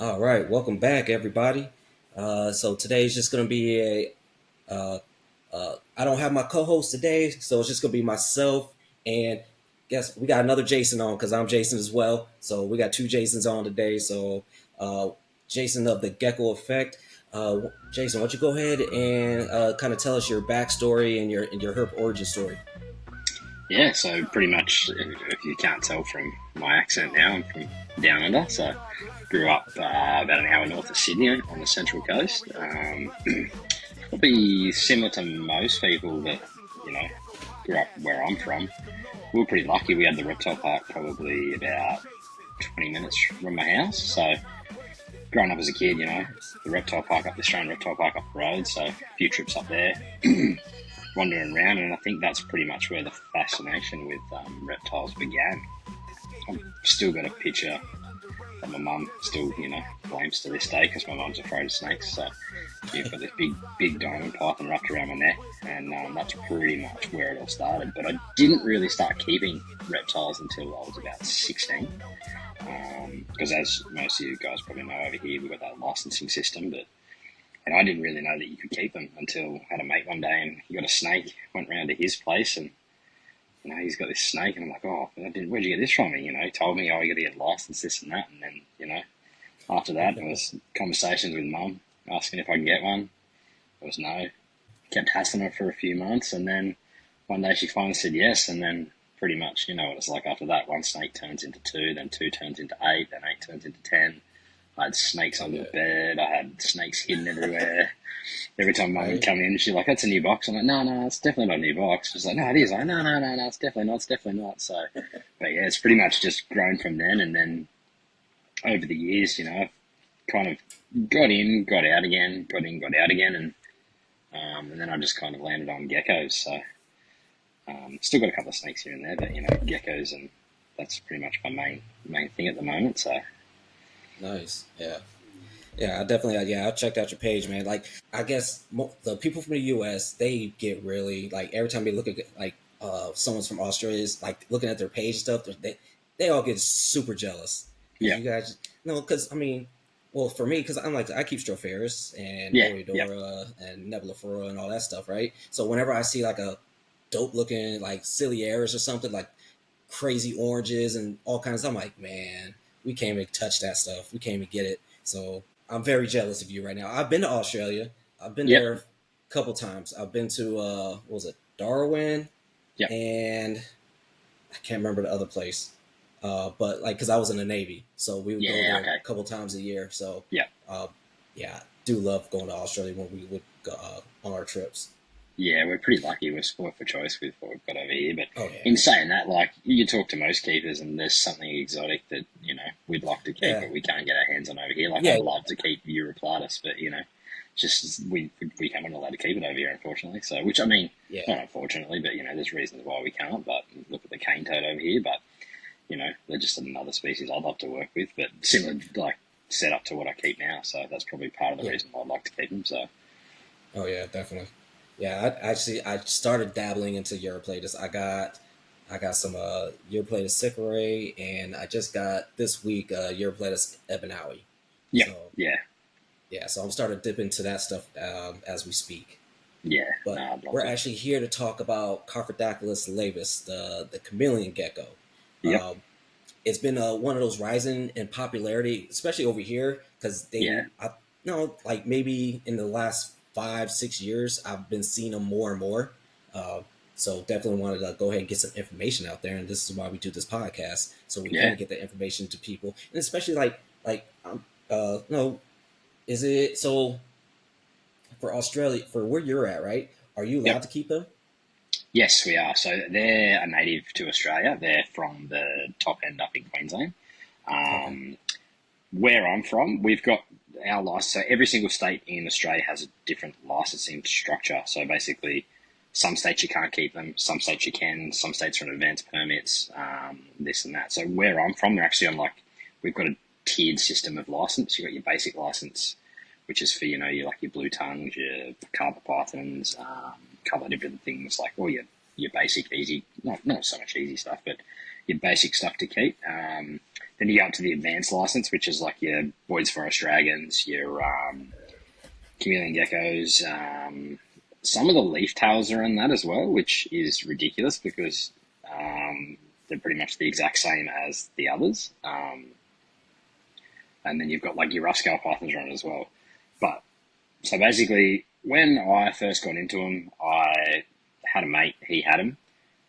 All right, welcome back, everybody. So today's just going to be I don't have my co-host today, so it's just going to be myself and guess we got another Jason on because I'm Jason as well. So we got two Jasons on today. So uh, Jason of the Gecko Effect. Jason, why don't you go ahead and kind of tell us your backstory and your herp origin story? Yeah, so pretty much, if you can't tell from my accent now, I'm from down under. So grew up about an hour north of Sydney on the Central Coast. Probably similar to most people that grew up where I'm from. We were pretty lucky. We had the reptile park probably about 20 minutes from my house. So growing up as a kid, the reptile park up the Australian reptile park up the road. So a few trips up there. Wandering around, and I think that's pretty much where the fascination with reptiles began. I've still got a picture that my mum still, blames to this day because my mum's afraid of snakes. So she's got this big diamond python wrapped around my neck, and that's pretty much where it all started. But I didn't really start keeping reptiles until I was about 16. Because as most of you guys probably know over here, we've got that licensing system, but and I didn't really know that you could keep them until I had a mate one day and he got a snake, went round to his place and, he's got this snake and I'm like, oh, where'd you get this from me? He told me, oh, you got to get licensed, this and that. And then, after that, it was conversations with mum asking if I can get one. It was no. Kept hassling her for a few months and then one day she finally said yes. And then pretty much, you know what it's like after that. One snake turns into two, then two turns into eight, then eight turns into 10. I had snakes under the bed. I had snakes hidden everywhere. Every time mum would come in, she's like, that's a new box. I'm like, no, it's definitely not a new box. She's like, no, it is. I'm like, no, it's definitely not. So, but yeah, it's pretty much just grown from then. And then over the years, I've kind of got in, got out again, got in, got out again. And then I just kind of landed on geckos. So, still got a couple of snakes here and there, but, geckos, and that's pretty much my main thing at the moment. So, Nice, yeah. Yeah, I definitely. Yeah, I checked out your page, man. Like, I guess the people from the U.S. they get really like every time they look at like someone's from Australia is like looking at their page and stuff. They all get super jealous because yeah, you guys, because I mean, well, for me, because I'm like I keep Stropharis and yeah, yeah. Oreodora and Nebuliflora and all that stuff, right? So whenever I see like a dope looking like Ciliaris or something like crazy oranges and all kinds, I'm like, man, we can't even touch that stuff. We can't even get it. So I'm very jealous of you right now. I've been to Australia. I've been Yep, there a couple times. I've been to what was it, Darwin, yep. and I can't remember the other place. But like, cause I was in the Navy, so we would go Yeah, there okay. a couple times a year. So, Yeah. uh, yeah, I do love going to Australia when we would go on our trips. Yeah, we're pretty lucky with sport for choice with what we've got over here. But Oh yeah, in saying that, like you talk to most keepers, and there's something exotic that we'd like to keep, yeah, but we can't get our hands on over here. Like yeah, I'd love to keep Europlatus, but just we haven't allowed to keep it over here, unfortunately. So, which I mean, yeah, not unfortunately, but there's reasons why we can't. But look at the cane toad over here, but they're just another species I'd love to work with, but similar like set up to what I keep now. So that's probably part of the yeah. reason why I'd like to keep them. So Oh yeah, definitely. Yeah, I started dabbling into Europlatus. I got some Europlatus Sycorae, and I just got this week Europlatus Ebanawi. yeah, So yeah, yeah, so I'm starting to dip into that stuff as we speak. yeah. No, But I'd love we're to. actually here to talk about Carphodactylus laevis, the chameleon gecko. Yep. Um, it's been one of those rising in popularity, especially over here, because Yeah. I know, like maybe in the last 5 6 years, I've been seeing them more and more. Uh, so definitely wanted to go ahead and get some information out there, and this is why we do this podcast, so we Yeah. can get the information to people, and especially no, is it so for Australia for where you're at, right? Are you allowed Yep. to keep them? Yes, we are. So they're a native to Australia. They're from the top end up in Queensland. Okay. Um, where I'm from, we've got our license. So every single state in Australia has a different licensing structure. So basically, some states you can't keep them, some states you can, some states are on advanced permits, this and that. So where I'm from, they're actually on we've got a tiered system of license. You've got your basic license, which is for, your blue tongues, your carpet pythons, a couple of different things like all your basic easy, not so much easy stuff, but your basic stuff to keep. Then you go up to the advanced license, which is like your Boyd's Forest Dragons, your Chameleon geckos. Some of the leaf tails are in that as well, which is ridiculous because they're pretty much the exact same as the others. And then you've got like your rough scale pythons on it as well. But so basically, when I first got into them, I had a mate. He had them,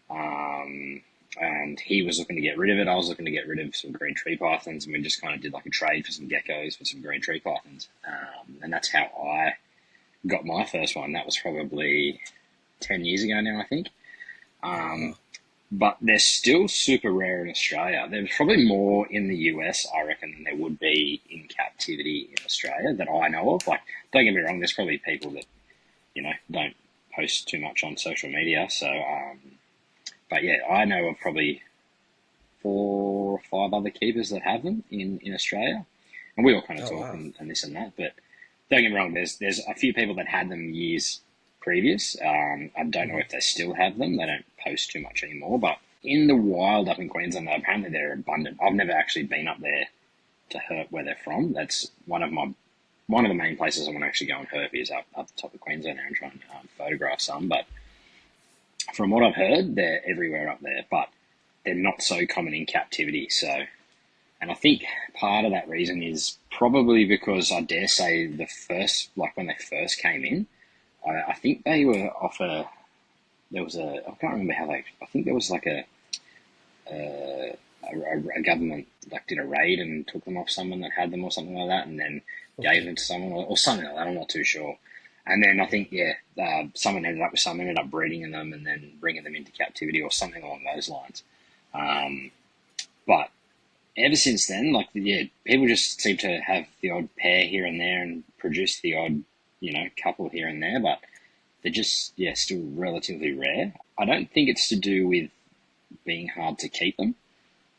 and he was looking to get rid of it. I was looking to get rid of some green tree pythons, and we just kind of did like a trade for some geckos for some green tree pythons. And that's how I got my first one. That was probably 10 years ago now, I think. But they're still super rare in Australia. There's probably more in the US, I reckon, than there would be in captivity in Australia that I know of. Like, don't get me wrong, there's probably people that, don't post too much on social media. So, but yeah, I know of probably 4 or 5 other keepers that have them in Australia. And we all kind of talk wow. and this and that. But don't get me wrong, there's a few people that had them years previous. I don't know if they still have them. They don't post too much anymore. But in the wild up in Queensland, apparently they're abundant. I've never actually been up there to herp where they're from. That's one of the main places I want to actually go and herp is up the top of Queensland there and try and photograph some. But from what I've heard, they're everywhere up there. But they're not so common in captivity. So, and I think part of that reason is probably because I dare say when they first came in, I think they were I can't remember how I think there was like a government like did a raid and took them off someone that had them or something like that, and then gave them to someone or something like that. I'm not too sure. And then I think someone ended up breeding them and then bringing them into captivity or something along those lines. But ever since then, people just seem to have the odd pair here and there and produce the odd couple here and there, but they're just still relatively rare. I don't think it's to do with being hard to keep them.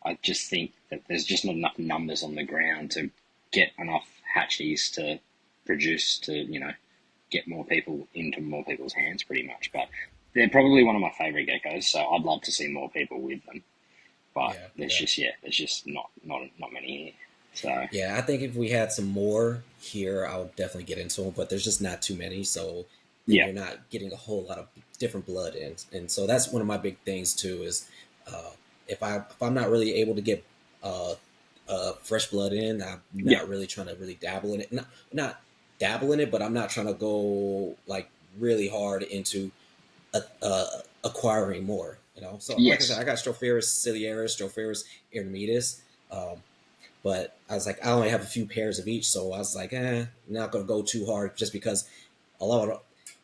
I just think that there's just not enough numbers on the ground to get enough hatchies to produce to get more people into more people's hands pretty much. But they're probably one of my favourite geckos, so I'd love to see more people with them. But there's just not many here. So Yeah, I think if we had some more here, I would definitely get into them. But there's just not too many, so then yeah, you're not getting a whole lot of different blood in. And so that's one of my big things too. Is if I'm not really able to get fresh blood in, I'm yeah, not really trying to really dabble in it. Not dabble in it, but I'm not trying to go like really hard into acquiring more. So like I said, yes, I got Stropharis ciliaris, Stropharis eremitas. But I was like, I only have a few pairs of each, so I was like, not gonna go too hard just because a lot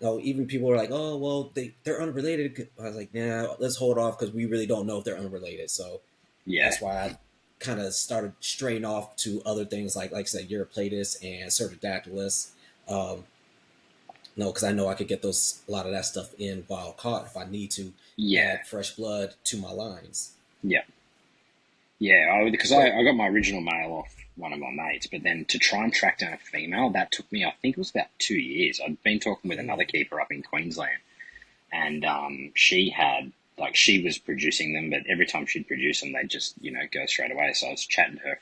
of even people are like, oh well, they're unrelated. I was like, nah, let's hold off because we really don't know if they're unrelated. So yeah, that's why I kind of started straying off to other things like I said, Euryplatus and Cerdodactylus. No, because I know I could get a lot of that stuff in wild caught if I need to yeah, add fresh blood to my lines. yeah. Yeah, because So I got my original male off one of my mates, but then to try and track down a female, that took me, I think it was about 2 years. I'd been talking with another keeper up in Queensland, and she was producing them, but every time she'd produce them, they'd just, go straight away. So I was chatting to her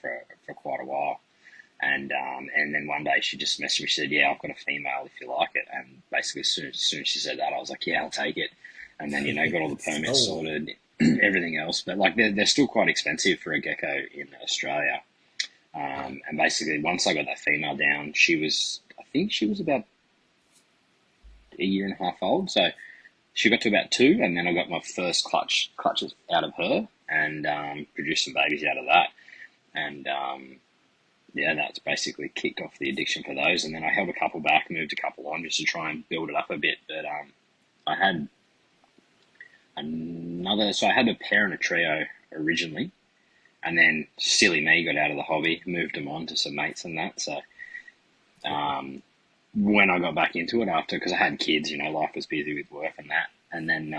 for quite a while. And then one day she just messaged me, she said, yeah, I've got a female if you like it. And basically as soon as she said that, I was like, yeah, I'll take it. And then, got all the permits oh, sorted, everything else. But they're still quite expensive for a gecko in Australia. And basically once I got that female down, I think she was about a year and a half old. So she got to about 2, and then I got my first clutches out of her and produced some babies out of that. And that's basically kicked off the addiction for those. And then I held a couple back, moved a couple on just to try and build it up a bit. But I had so I had a pair and a trio originally. And then silly me got out of the hobby, moved them on to some mates and that. So when I got back into it because I had kids, life was busy with work and that. And then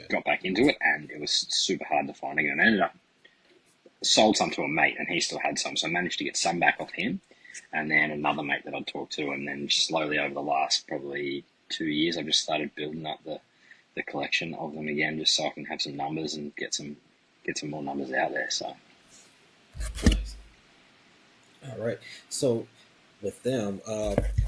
got back into it, and it was super hard to find again. I ended up sold some to a mate, and he still had some, so I managed to get some back off him, and then another mate that I'd talked to, and then slowly over the last probably 2 years, I've just started building up the collection of them again, just so I can have some numbers and get some get some more numbers out there. So Nice. All right. So with them,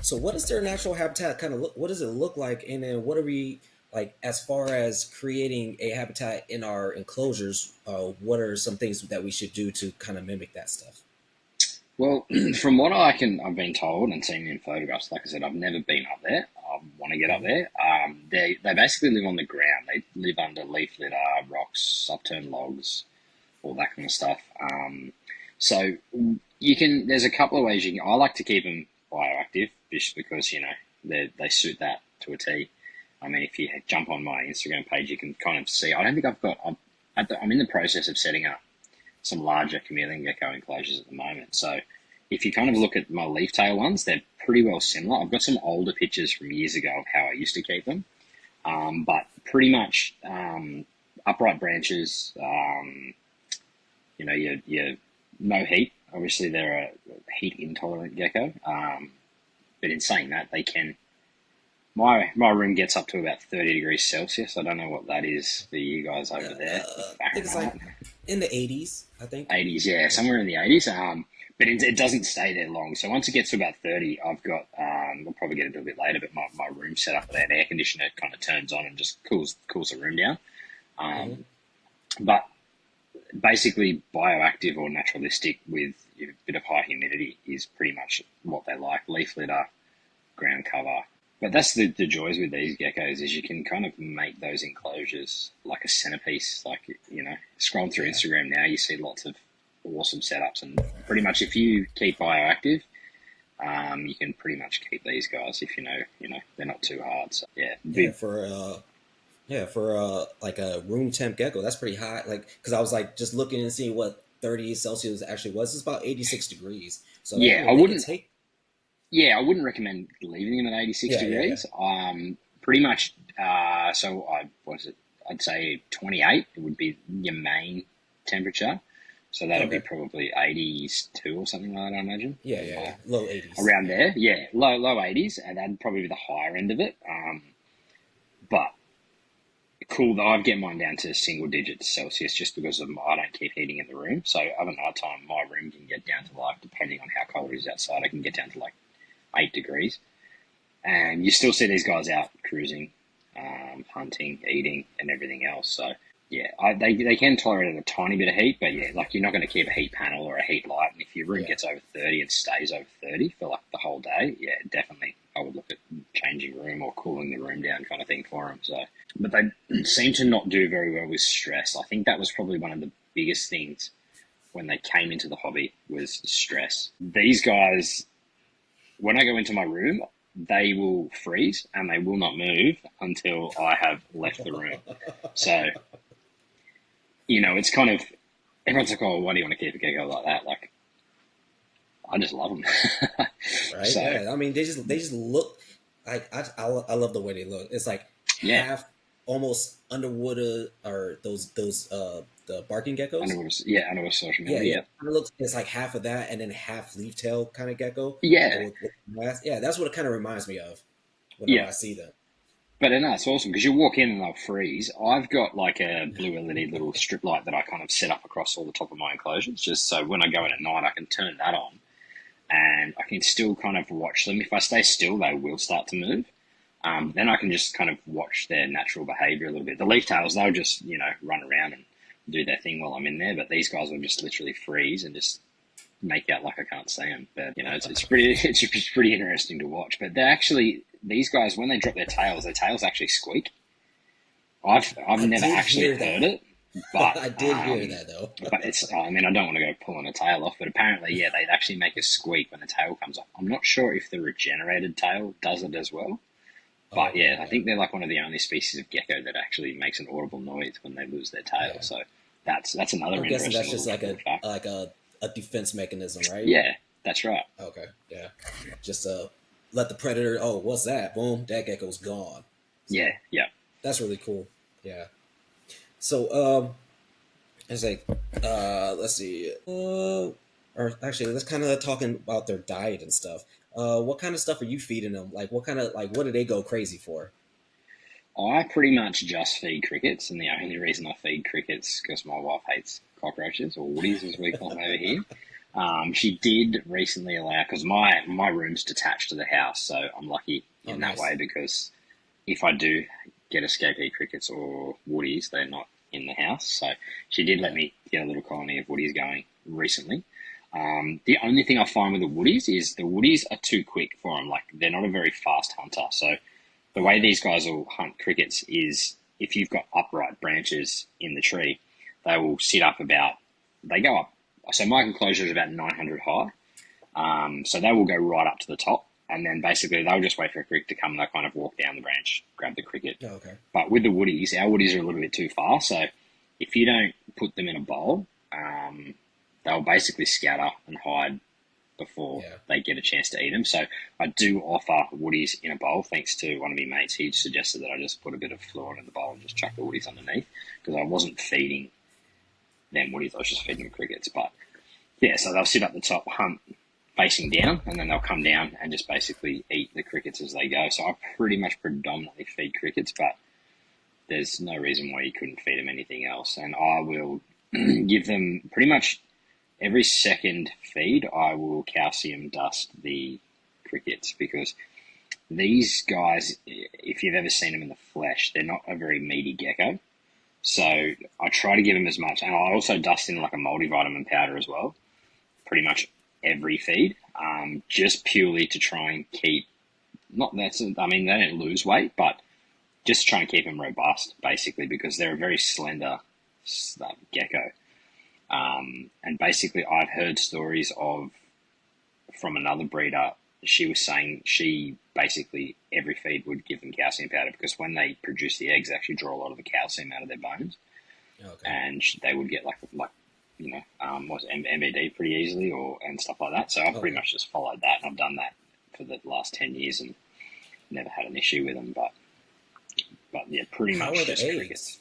so what is their natural habitat kind of look? What does it look like? And then what are we like as far as creating a habitat in our enclosures? What are some things that we should do to kind of mimic that stuff? well, from what I've been told and seen in photographs, like I said, I've never been up there. I want to get up Hmm. there. They basically live on the ground. They live under leaf litter, rocks, upturned logs, all that kind of stuff. So you can. There's a couple of ways you can. I like to keep them bioactive, just because they suit that to a T. I mean, if you jump on my Instagram page, you can kind of see. I don't think I've got. I'm in the process of setting up some larger chameleon gecko enclosures at the moment. So if you kind of Nice. look at my leaf tail ones, they're pretty well similar. I've got some older pictures from years ago of how I used to keep them, but pretty much upright branches. Your no heat. Obviously, they're a heat intolerant gecko. But in saying that, they can. My room gets up to about 30 degrees Celsius. I don't know what that is for you guys over Yeah, there. I think it's like Fahrenheit. in the 80s. I think. 80s, yeah, somewhere in the 80s. But it doesn't stay there long. So once it gets to about 30, I've got, we'll probably get into it a bit later, but my room set up with an air conditioner kind of turns on and just cools the room down. Hmm. Um, but basically, bioactive or naturalistic with a bit of high humidity is pretty much what they like. Leaf litter, ground cover. But that's the joys with these geckos is you can kind of make those enclosures like a centerpiece. Like, scrolling through Yeah. Instagram now, you see lots of awesome setups, and pretty much if you keep bioactive, you can pretty much keep these guys if they're not too hard. So yeah, Yeah. big. For like a room temp gecko, that's pretty high. Like, because I was like just looking and seeing what 30 Celsius actually was. It's about 86 degrees. So I Yeah, I mean, they could wouldn't. take. Yeah, I wouldn't recommend leaving them at 86 Yeah, yeah, yeah. degrees. Pretty much. So I was it? I'd say 28. It would be your main temperature. So that'd be Okay. probably 82 or something like that, I imagine. Yeah, yeah, yeah. Low 80s. Around Yeah. there, yeah, low 80s, and that'd probably be the higher end of it. But cool that I'd get mine down to single digits Celsius just because I don't keep heating in the room. So over night time, my room can get down to like, depending on how cold it is outside, I can get down to like 8 degrees. And you still see these guys out cruising, hunting, eating, and everything else. So yeah, they can tolerate a tiny bit of heat, but yeah, like you're not going to keep a heat panel or a heat light. And if your room Yeah. gets over 30 and stays over 30 for like the whole day, yeah, definitely I would look at changing room or cooling the room down kind of thing for them. So, but they seem to not do very well with stress. I think that was probably one of the biggest things when they came into the hobby was stress. These guys, when I go into my room, they will freeze and they will not move until I have left the room. So, it's kind of everyone's like, "Oh, why do you want to keep a gecko like that?" Like, I just love them. Right. So, Yeah. I mean, they just look like I love the way they look. It's like yeah, half almost underwater or those the barking geckos. underwater social Yeah, media. yeah. Kind of looks. It's like half of that, and then half leaf tail kind of gecko. Yeah, With mask. Yeah, that's what it kind of reminds me of whenever yeah. I see them. But no, it's awesome because you walk in and they'll freeze. I've got like a blue LED little strip light that I kind of set up across all the top of my enclosures, just so when I go in at night, I can turn that on and I can still kind of watch them. If I stay still, they will start to move. Then I can just kind of watch their natural behaviour a little bit. The leaf tails, they'll just, run around and do their thing while I'm in there, but these guys will just literally freeze and just make out like I can't see them. But, it's pretty, it's just pretty interesting to watch. But they're actually, these guys, when they drop their tails actually squeak. I've I never did actually hear heard that. it, but I did hear that though. it's. I mean, I don't want to go pulling a tail off, but apparently, yeah, they actually make a squeak when the tail comes off. I'm not sure if the regenerated tail does it as well, Oh, but okay, yeah, I okay. think they're like one of the only species of gecko that actually makes an audible noise when they lose their tail. Yeah. So that's another I'm guessing interesting that's just little fact. like a defense mechanism, right? Yeah, that's right. Okay, yeah. Just let the predator. Oh, what's that? Boom, that gecko's gone. Yeah, So yeah. that's really cool. Yeah. So it's like let's see. Or actually, let's kind of talking about their diet and stuff. What kind of stuff are you feeding them? Like, what kind of like what do they go crazy for? I pretty much just feed crickets, and the only reason I feed crickets because my wife hates cockroaches, or woodies as we call them over here. She did recently allow, because my room's detached to the house, so I'm lucky Oh, in that nice. way because if I do get escapee crickets or woodies, they're not in the house. So she did let Yeah. me get a little colony of woodies going recently. The only thing I find with the woodies is the woodies are too quick for them. Like they're not a very fast hunter. So the way Okay. these guys will hunt crickets is if you've got upright branches in the tree, they will sit up about, they go up. So my enclosure is about 900 high. So they will go right up to the top, and then basically they'll just wait for a cricket to come. And they'll kind of walk down the branch, grab the cricket. Oh, okay. But with the woodies, our woodies are a little bit too fast. So if you don't put them in a bowl, they'll basically scatter and hide before Yeah. they get a chance to eat them. So I do offer woodies in a bowl, thanks to one of my mates. He suggested that I just put a bit of fluoride in the bowl and just chuck the woodies underneath because I wasn't feeding them woodies. I was just feeding them crickets. But yeah, so they'll sit up the top, hunt facing down, and then they'll come down and just basically eat the crickets as they go. So I pretty much predominantly feed crickets, but there's no reason why you couldn't feed them anything else. And I will give them pretty much every second feed. I will calcium dust the crickets because these guys, if you've ever seen them in the flesh, they're not a very meaty gecko. So I try to give them as much, and I also dust in like a multivitamin powder as well, pretty much every feed, just purely to try and keep, not that's, I mean, they don't lose weight, but just try and keep them robust, basically, because they're a very slender gecko. And basically, I've heard stories of from another breeder. She was saying she basically every feed would give them calcium powder because when they produce the eggs, they actually draw a lot of the calcium out of their bones, Okay. and they would get like was MBD pretty easily or and stuff like that. So I've pretty Okay. much just followed that, and I've done that for the last 10 years and never had an issue with them. But yeah, pretty How are much the just crickets. eggs?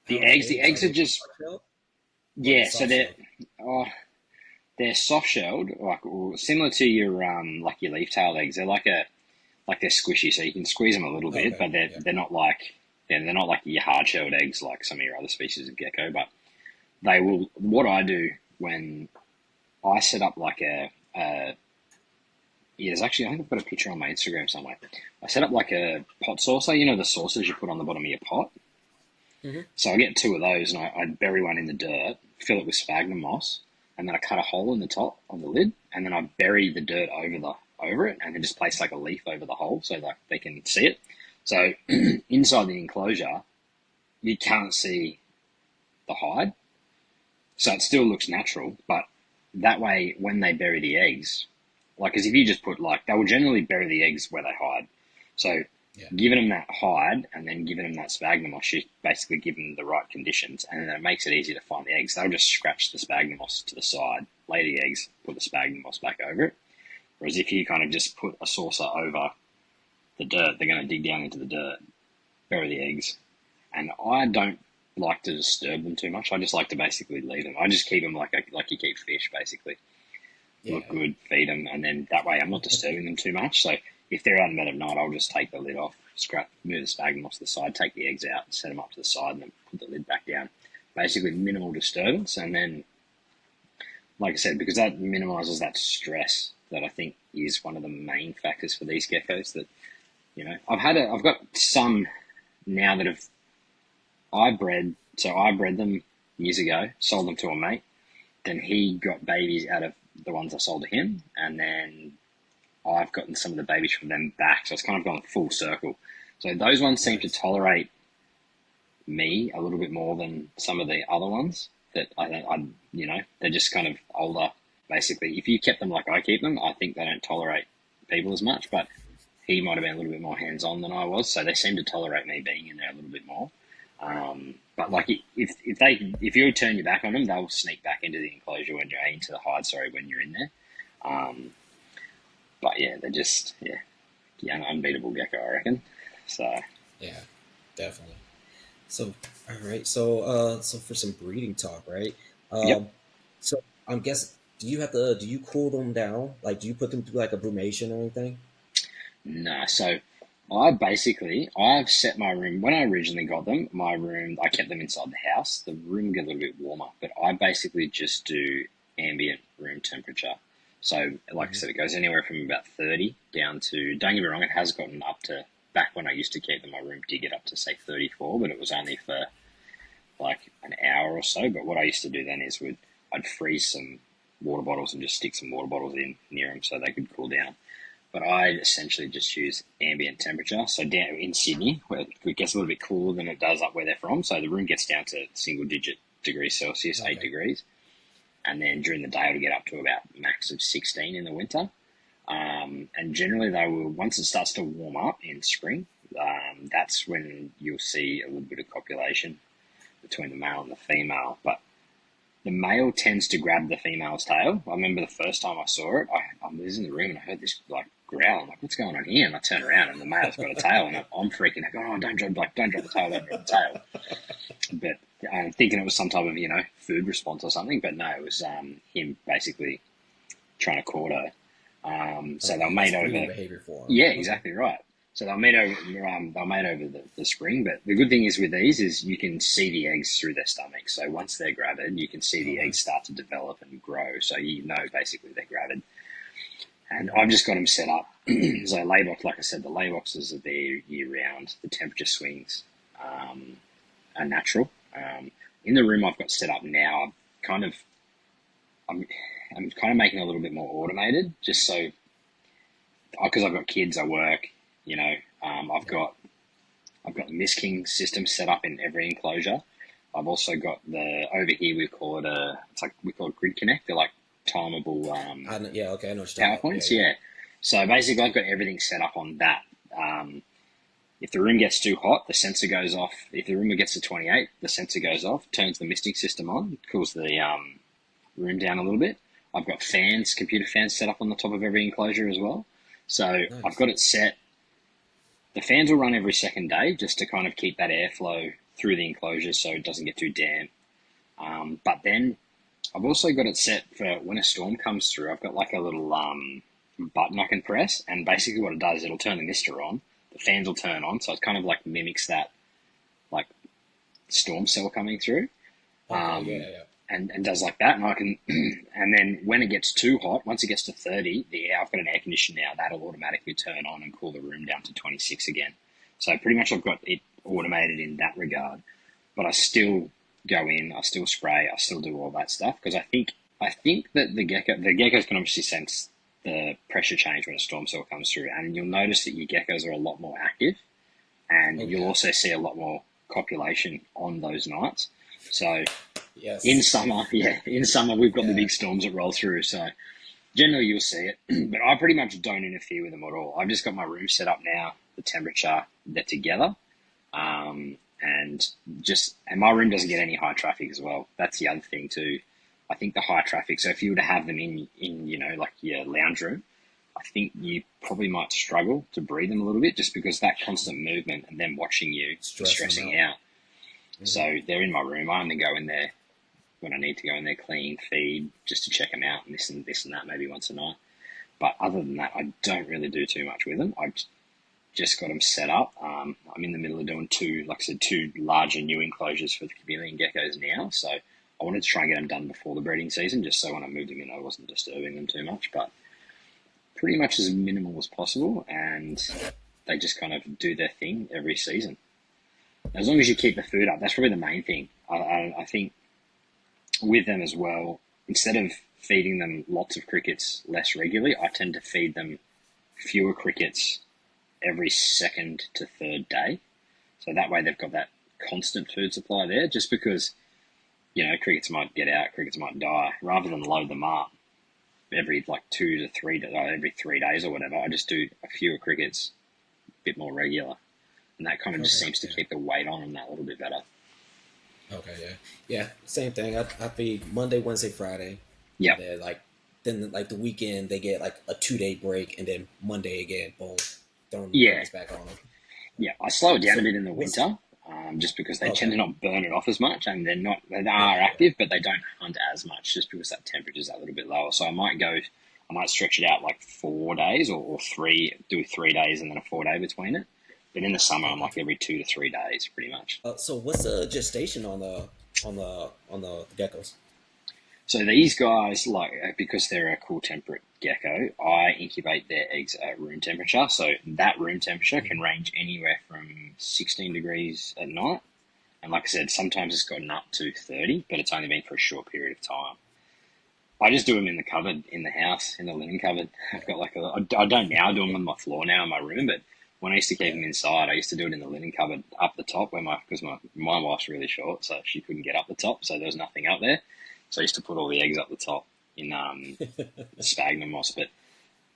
How are the The eggs? Are eggs are they just hard shell or are they yeah. So soft shell? oh, they're soft shelled, like similar to your like your leaf tailed eggs. Like they're squishy, so you can squeeze them a little bit, Okay. but Yeah. they're not like they're not like your hard shelled eggs like some of your other species of gecko. But they will. What I do when I set up like a yeah, there's actually I think I've got a picture on my Instagram somewhere. I set up like a pot saucer, you know the saucers you put on the bottom of your pot. Hmm. So I get two of those and I bury one in the dirt, fill it with sphagnum moss, and then I cut a hole in the top of the lid, and then I bury the dirt over it, and then just place like a leaf over the hole so that they can see it. So inside the enclosure, you can't see the hide, so it still looks natural. But that way, when they bury the eggs, like, because if you just put like, they will generally bury the eggs where they hide. So Yeah. giving them that hide and then giving them that sphagnum moss, you basically give them the right conditions, and then it makes it easy to find the eggs. They'll just scratch the sphagnum moss to the side, lay the eggs, put the sphagnum moss back over it. Whereas if you kind of just put a saucer over the dirt, they're going to dig down into the dirt, bury the eggs. And I don't like to disturb them too much. I just like to basically leave them. I just keep them like you keep fish, basically. Look Yeah. good, feed them, and then that way I'm not disturbing them too much. So if they're out in bed at night, I'll just take the lid off, move the sphagnum off to the side, take the eggs out, set them up to the side, and then put the lid back down. Basically, minimal disturbance, and then, like I said, because that minimises that stress that I think is one of the main factors for these geckos. That I've got some now that have I bred them years ago, sold them to a mate. Then he got babies out of the ones I sold to him, and then I've gotten some of the babies from them back. So it's kind of gone full circle. So those ones seem to Nice. tolerate me a little bit more than some of the other ones that they're just kind of older. Basically, if you kept them like I keep them, I think they don't tolerate people as much. But he might have been a little bit more hands-on than I was, so they seem to tolerate me being in there a little bit more. But Yeah. like if you turn your back on them, they'll sneak back into the enclosure when you're into the hide. Sorry, when you're in there. Um, but yeah, they're just unbeatable gecko, I reckon. So Yeah. Definitely. So, all right. So for some breeding talk, right? yep. Um, so I'm guessing, do you cool them down? Like, do you put them through like a brumation or anything? No, so I've set my room, when I originally got them, my room, I kept them inside the house. The room get a little bit warmer, but I basically just do ambient room temperature. So, like I Mm-hmm. said, it goes anywhere from about 30 down to, don't get me wrong, it has gotten up to, back when I used to keep them, my room did get up to, say, 34, but it was only for like an hour or so. But what I used to do then is I'd freeze some water bottles and just stick some water bottles in near them so they could cool down. But I essentially just use ambient temperature. So down in Sydney, where it gets a little bit cooler than it does up where they're from, so the room gets down to single digit degrees Celsius, 8 Okay. degrees, and then during the day it'll get up to about max of 16 in the winter. And generally they will, once it starts to warm up in spring, that's when you'll see a little bit of copulation between the male and the female. But the male tends to grab the female's tail. I remember the first time I saw it, I was in the room and I heard this like growl. I'm like, what's going on here? And I turn around and the male's got a tail, and I'm freaking out, going, oh, don't drop the tail, don't drop the tail. But I'm thinking it was some type of, food response or something. But no, it was him basically trying to court her. So they'll Okay, that's mate breeding over. behavior for them. Yeah, Okay. exactly right. So they'll mate over the spring. But the good thing is with these is you can see the eggs through their stomach. So once they're gravid, you can see Oh, the eggs nice. start to develop and grow. So you know basically they're gravid. And Mm-hmm. I've just got them set up. So laybox, like I said, the layboxes are there year round. The temperature swings um, are natural. In the room I've got set up now, kind of, I'm, I'm kind of making it a little bit more automated, just so because I've got kids, I work. You know, Yeah. I've got the Miss King system set up in every enclosure. I've also got the over here we call it we call it Grid Connect. They're like timable Yeah. Okay. I know what you're talking about. Yeah. PowerPoints. Yeah. Yeah. So basically, I've got everything set up on that. Um, if the room gets too hot, the sensor goes off. If the room gets to 28, the sensor goes off, turns the misting system on, cools the room down a little bit. I've got fans, computer fans set up on the top of every enclosure as well. So I've Nice. got it set. The fans will run every second day just to kind of keep that airflow through the enclosure so it doesn't get too damp. But then I've also got it set for when a storm comes through. I've got like a little button I can press, and basically what it does, it'll turn the mister on. The fans will turn on, so it kind of like mimics that like storm cell coming through. Okay. Um, Yeah. Yeah. and does like that, and I can, and then when it gets too hot, once it gets to 30, I've got an air conditioner now that'll automatically turn on and cool the room down to 26 again. So pretty much I've got it automated in that regard, but I still go in, I still spray, I still do all that stuff because I think that the geckos can obviously sense the pressure change when a storm cell comes through, and you'll notice that your geckos are a lot more active, and Oh you'll yeah. also see a lot more copulation on those nights. So in Yes. summer, yeah, in summer we've got the Yeah. big storms that roll through, so generally you'll see it. But I pretty much don't interfere with them at all. I've just got my room set up now, the temperature, they're together, and my room doesn't get any high traffic as well. That's the other thing too. I think the high traffic. So if you were to have them in like your lounge room, I think you probably might struggle to breathe them a little bit just because that constant movement and them watching you is Stressing them stressing out. out. Mm-hmm. So they're in my room. I only go in there when I need to go in there, clean, feed, just to check them out, and this and that, maybe once a night. But other than that, I don't really do too much with them. I've just got them set up. I'm in the middle of doing like I said, two larger new enclosures for the chameleon geckos now. So I wanted to try and get them done before the breeding season, just so when I moved them in, I wasn't disturbing them too much. But pretty much as minimal as possible, and they just kind of do their thing every season. As long as you keep the food up, that's probably the main thing. I think with them as well, instead of feeding them lots of crickets less regularly, I tend to feed them fewer crickets every second to third day. So that way they've got that constant food supply there, just because, crickets might get out, crickets might die, rather than load them up every like 2 to 3 every 3 days or whatever. I just do a fewer crickets a bit more regular. And that kind of just Okay. seems to Yeah. keep the weight on them that little bit better. Okay. Yeah. Yeah. Same thing. I feed Monday, Wednesday, Friday, and Yeah. then like the weekend they get like a 2 day break, and then Monday again, boom, throwing the Yeah. crickets back on them. Yeah, I slow it down a So bit in the what's winter, just because they tend okay? to not burn it off as much, and they Yeah. are Yeah. active, but they don't hunt as much, just because that temperature's a little bit lower. So I might stretch it out like 4 days, or do 3 days and then a 4 day between it, But in the summer, I'm Okay. like every 2 to 3 days, pretty much. So what's the gestation on the geckos? So these guys, like, because they're a cool temperate gecko, I incubate their eggs at room temperature. So that room temperature can range anywhere from 16 degrees at night. And like I said, sometimes it's gotten up to 30, but it's only been for a short period of time. I just do them in the cupboard in the house, in the linen cupboard. I've got like I don't now do them on my floor now in my room, but when I used to keep Yeah. them inside, I used to do it in the linen cupboard up the top because my wife's really short, so she couldn't get up the top, so there was nothing up there. So I used to put all the eggs up the top in the sphagnum moss. But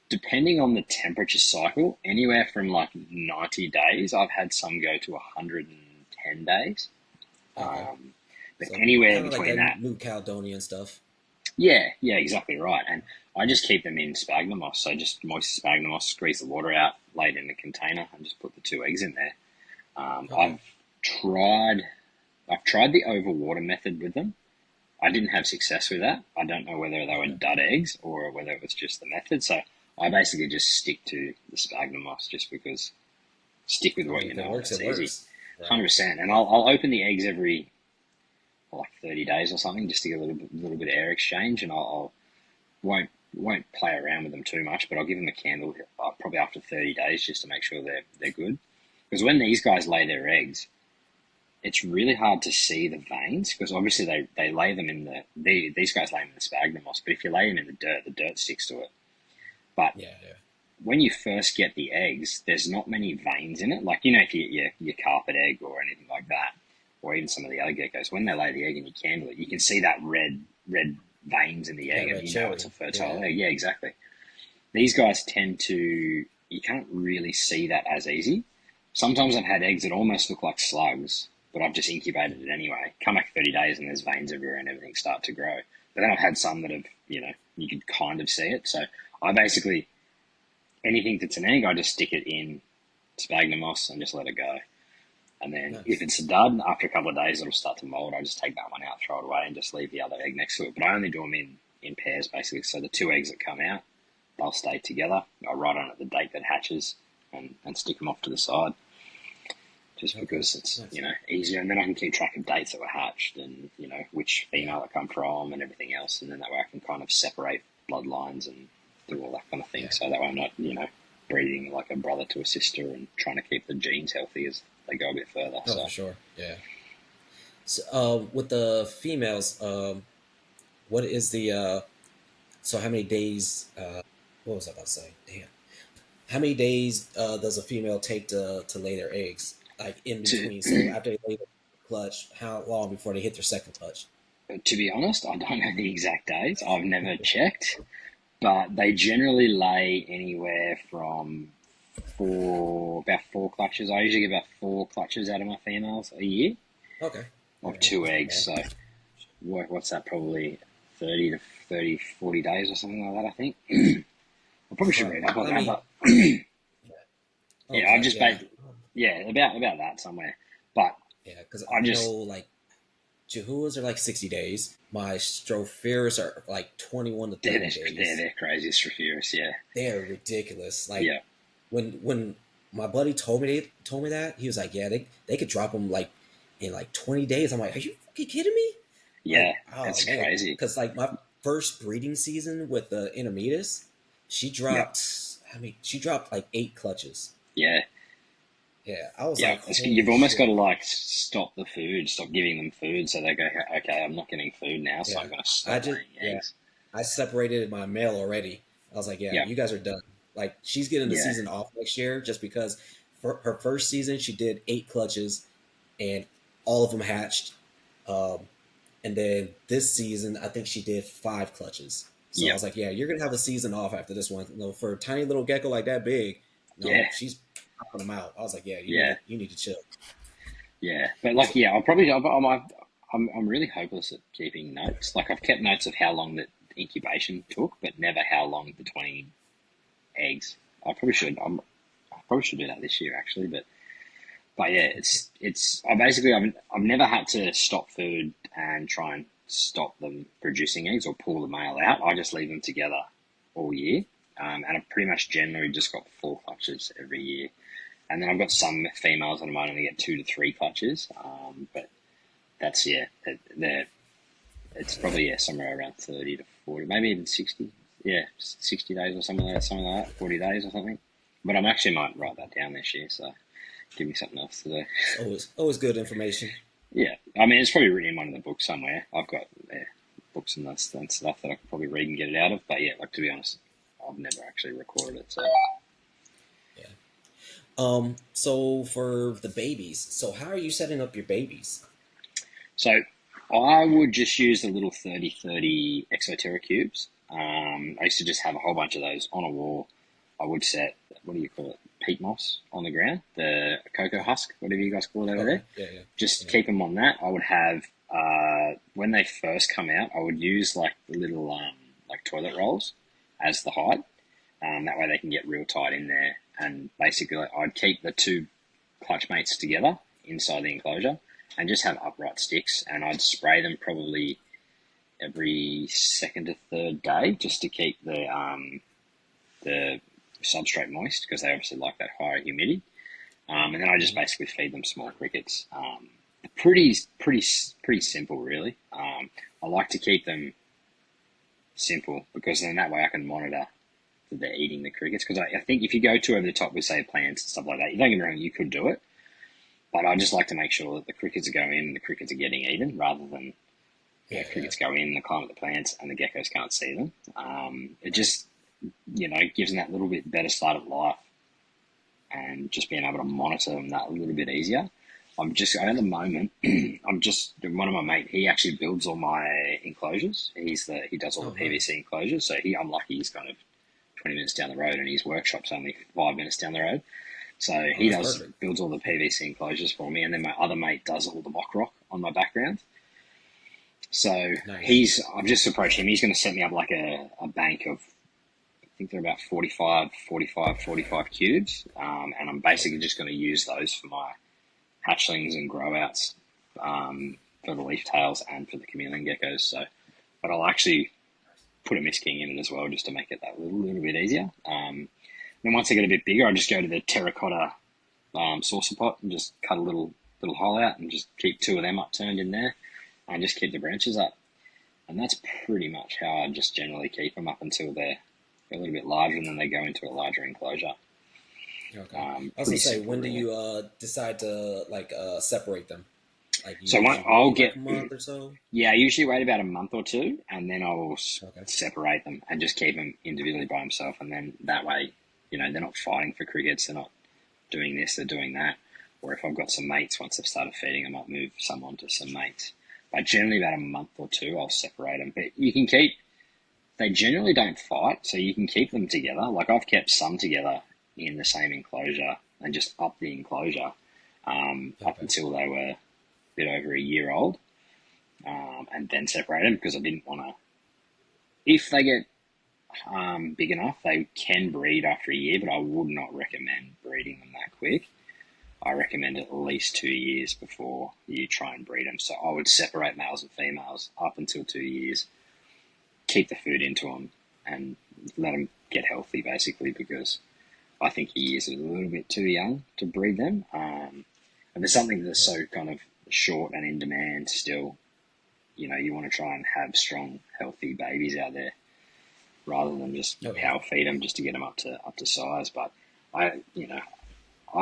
depending on the temperature cycle, anywhere from like 90 days, I've had some go to 110 days. Okay. Um, but So anywhere kind of like between that that, New Caledonian stuff. yeah, exactly right. And I just keep them in sphagnum moss. So just moist sphagnum moss, squeeze the water out, lay it in a container, and just put the two eggs in there. Okay. Tried, I've tried the overwater method with them. I didn't have success with that. I don't know whether they were Okay. dud eggs or whether it was just the method. So I basically just stick to the sphagnum moss just because stick with I what mean, you if it know and works, it's it easy. works. Right. 100%. And I'll open the eggs every like 30 days or something just to get a little bit of air exchange, and I'll won't play around with them too much, but I'll give them a candle probably after 30 days just to make sure they're good. Because when these guys lay their eggs, it's really hard to see the veins because obviously they lay them in these guys lay them in the sphagnum moss, but if you lay them in the dirt sticks to it. But Yeah. Yeah. when you first get the eggs, there's not many veins in it. Like, if you your carpet egg or anything like that, or even some of the other geckos, when they lay the egg and you candle it, you can see that red veins in the egg, That and red you know it's a cherry. fertile Yeah. egg. Yeah, exactly. These guys tend to, you can't really see that as easy. Sometimes I've had eggs that almost look like slugs, but I've just incubated it anyway. Come back 30 days and there's veins everywhere and everything start to grow. But then I've had some that have, you could kind of see it. So I basically, anything that's an egg, I just stick it in sphagnum moss and just let it go. And then if Nice. it's a dud, after a couple of days, it'll start to mold. I just take that one out, throw it away, and just leave the other egg next to it. But I only do them in pairs, basically. So the two eggs that come out, they'll stay together. I write on it the date that hatches and stick them off to the side just Okay. because it's, Nice. easier. And then I can keep track of dates that were hatched and, which Yeah. female they come from and everything else. And then that way I can kind of separate bloodlines and do all that kind of thing. Yeah. So that way I'm not, breeding like a brother to a sister and trying to keep the genes healthy as they go a bit further. Oh, So for sure. Yeah. So, with the females, what is the so how many days? What was I about to say? Damn. How many days does a female take to lay their eggs? Like in to between. So after they lay the clutch, how long before they hit their second clutch? to be honest, I don't know the exact dates. I've never checked, but they generally lay anywhere from about four clutches. I usually get about four clutches out of my females a year Okay. All of right. two That's not eggs. bad. So what's that? Probably 30 to 30, 40 days or something like that, I think. I probably should read Right. up on I that, mean, but yeah, I've okay. just Yeah. made, yeah, about that somewhere. But Yeah. Because I I know just, like Chihuahuas are like 60 days. My Stropheras are like 21 to they're, 30 days. they're crazy, Stropheris, yeah. They are ridiculous. Like Yeah, when my buddy told me that, he was like, yeah, they could drop them like in like 20 days. I'm like, are you fucking kidding me? yeah, Like, oh it's man, crazy. because like my first breeding season with the Intermetus, she Yeah, dropped. I mean, she dropped like 8 clutches. yeah. Yeah, I was Yeah, like, you've holy almost got shit. to like stop the food, stop giving them food, so they go, okay, I'm not getting food now, so Yeah, I'm going to I stop just laying eggs. I separated my male already. I was like, yeah, Yeah, you guys are done. Like she's getting the yeah, season off next year just because for her first season she did 8 clutches and all of them hatched. Um, and then this season I think she did 5 clutches. So I yeah, was like, yeah, you're gonna have a season off after this one. No, for a tiny little gecko like that big, yeah, no, she's popping them out. I was like, yeah, yeah, you need to chill. yeah. But like, So, yeah, I'll probably, I'm really hopeless at keeping notes. Like, I've kept notes of how long that incubation took, but never how long between eggs. I probably should. I probably should do that this year actually, but yeah, it's. I've never had to stop food and try and stop them producing eggs or pull the male out. I just leave them together all year, and I've pretty much generally just got four clutches every year. And then I've got some females that I might only get 2 to 3 clutches. But that's, it's probably, somewhere around 30 to 40, maybe even 60. Yeah, 60 days or something like that, 40 days or something. But I actually might write that down this year, so give me something else to do. It's always good information. Yeah, I mean, it's probably written in one of the books somewhere. I've got books and stuff that I could probably read and get it out of. But yeah, like, to be honest, I've never actually recorded it. So Yeah. So for the babies, so how are you setting up your babies? So I would just use the little 30-30 Exoterra cubes. I used to just have a whole bunch of those on a wall. I would set, what do you call it, peat moss on the ground, the cocoa husk, whatever you guys call it over there. Yeah, yeah. Just Yeah. keep them on that. I would have, when they first come out, I would use like the little like toilet rolls as the hide. That way they can get real tight in there. And basically, I'd keep the 2 clutch mates together inside the enclosure and just have upright sticks. And I'd spray them probably every 2nd to 3rd day just to keep the substrate moist, because they obviously like that higher humidity. And then I just basically feed them small crickets. Pretty simple, really. I like to keep them simple because then that way I can monitor that they're eating the crickets. Because I think if you go too over the top with, say, plants and stuff like that, don't get me wrong, you could do it. But I just like to make sure that the crickets go in and the crickets are getting eaten, rather than crickets go in, they climb at the plants, and the geckos can't see them. It just, gives them that little bit better start of life, and just being able to monitor them that a little bit easier. At the moment, one of my mate, he actually builds all my enclosures. He does all the PVC enclosures. So I'm lucky he's kind of 20 minutes down the road, and his workshop's only 5 minutes down the road. So he builds all the PVC enclosures for me, and then my other mate does all the mock rock on my background. So Nice. I've just approached him. He's going to set me up like a bank of, I think they're about 45 cubes. And I'm basically just going to use those for my hatchlings and grow outs, for the leaf tails and for the chameleon geckos. So, but I'll actually put a Miss King in it as well, just to make it that little bit easier. Then once they get a bit bigger, I just go to the terracotta saucer pot and just cut a little hole out and just keep 2 of them upturned in there, and just keep the branches up. And that's pretty much how I just generally keep them up until they're a little bit larger, and then they go into a larger enclosure. Okay. I was gonna say, when do you decide to separate them? Like, you So usually I'll wait, get, a month or so. I usually wait about a month or 2, and then I'll Okay. separate them and just keep them individually by themselves. And then that way, they're not fighting for crickets. They're not doing this, they're doing that. Or if I've got some mates, once I've started feeding, I might move some on to some mates. But generally about a month or 2, I'll separate them. But they generally don't fight, so you can keep them together. Like, I've kept some together in the same enclosure and just up the enclosure up until they were a bit over a year old, and then separate them, because I didn't want to. If they get big enough, they can breed after a year, but I would not recommend breeding them that quick. I recommend at least 2 years before you try and breed them. So I would separate males and females up until 2 years, keep the food into them, and let them get healthy, basically, because I think a year's a little bit too young to breed them. And there's something that's so kind of short and in demand still. You want to try and have strong, healthy babies out there, rather than just power feed them just to get them up to size. But I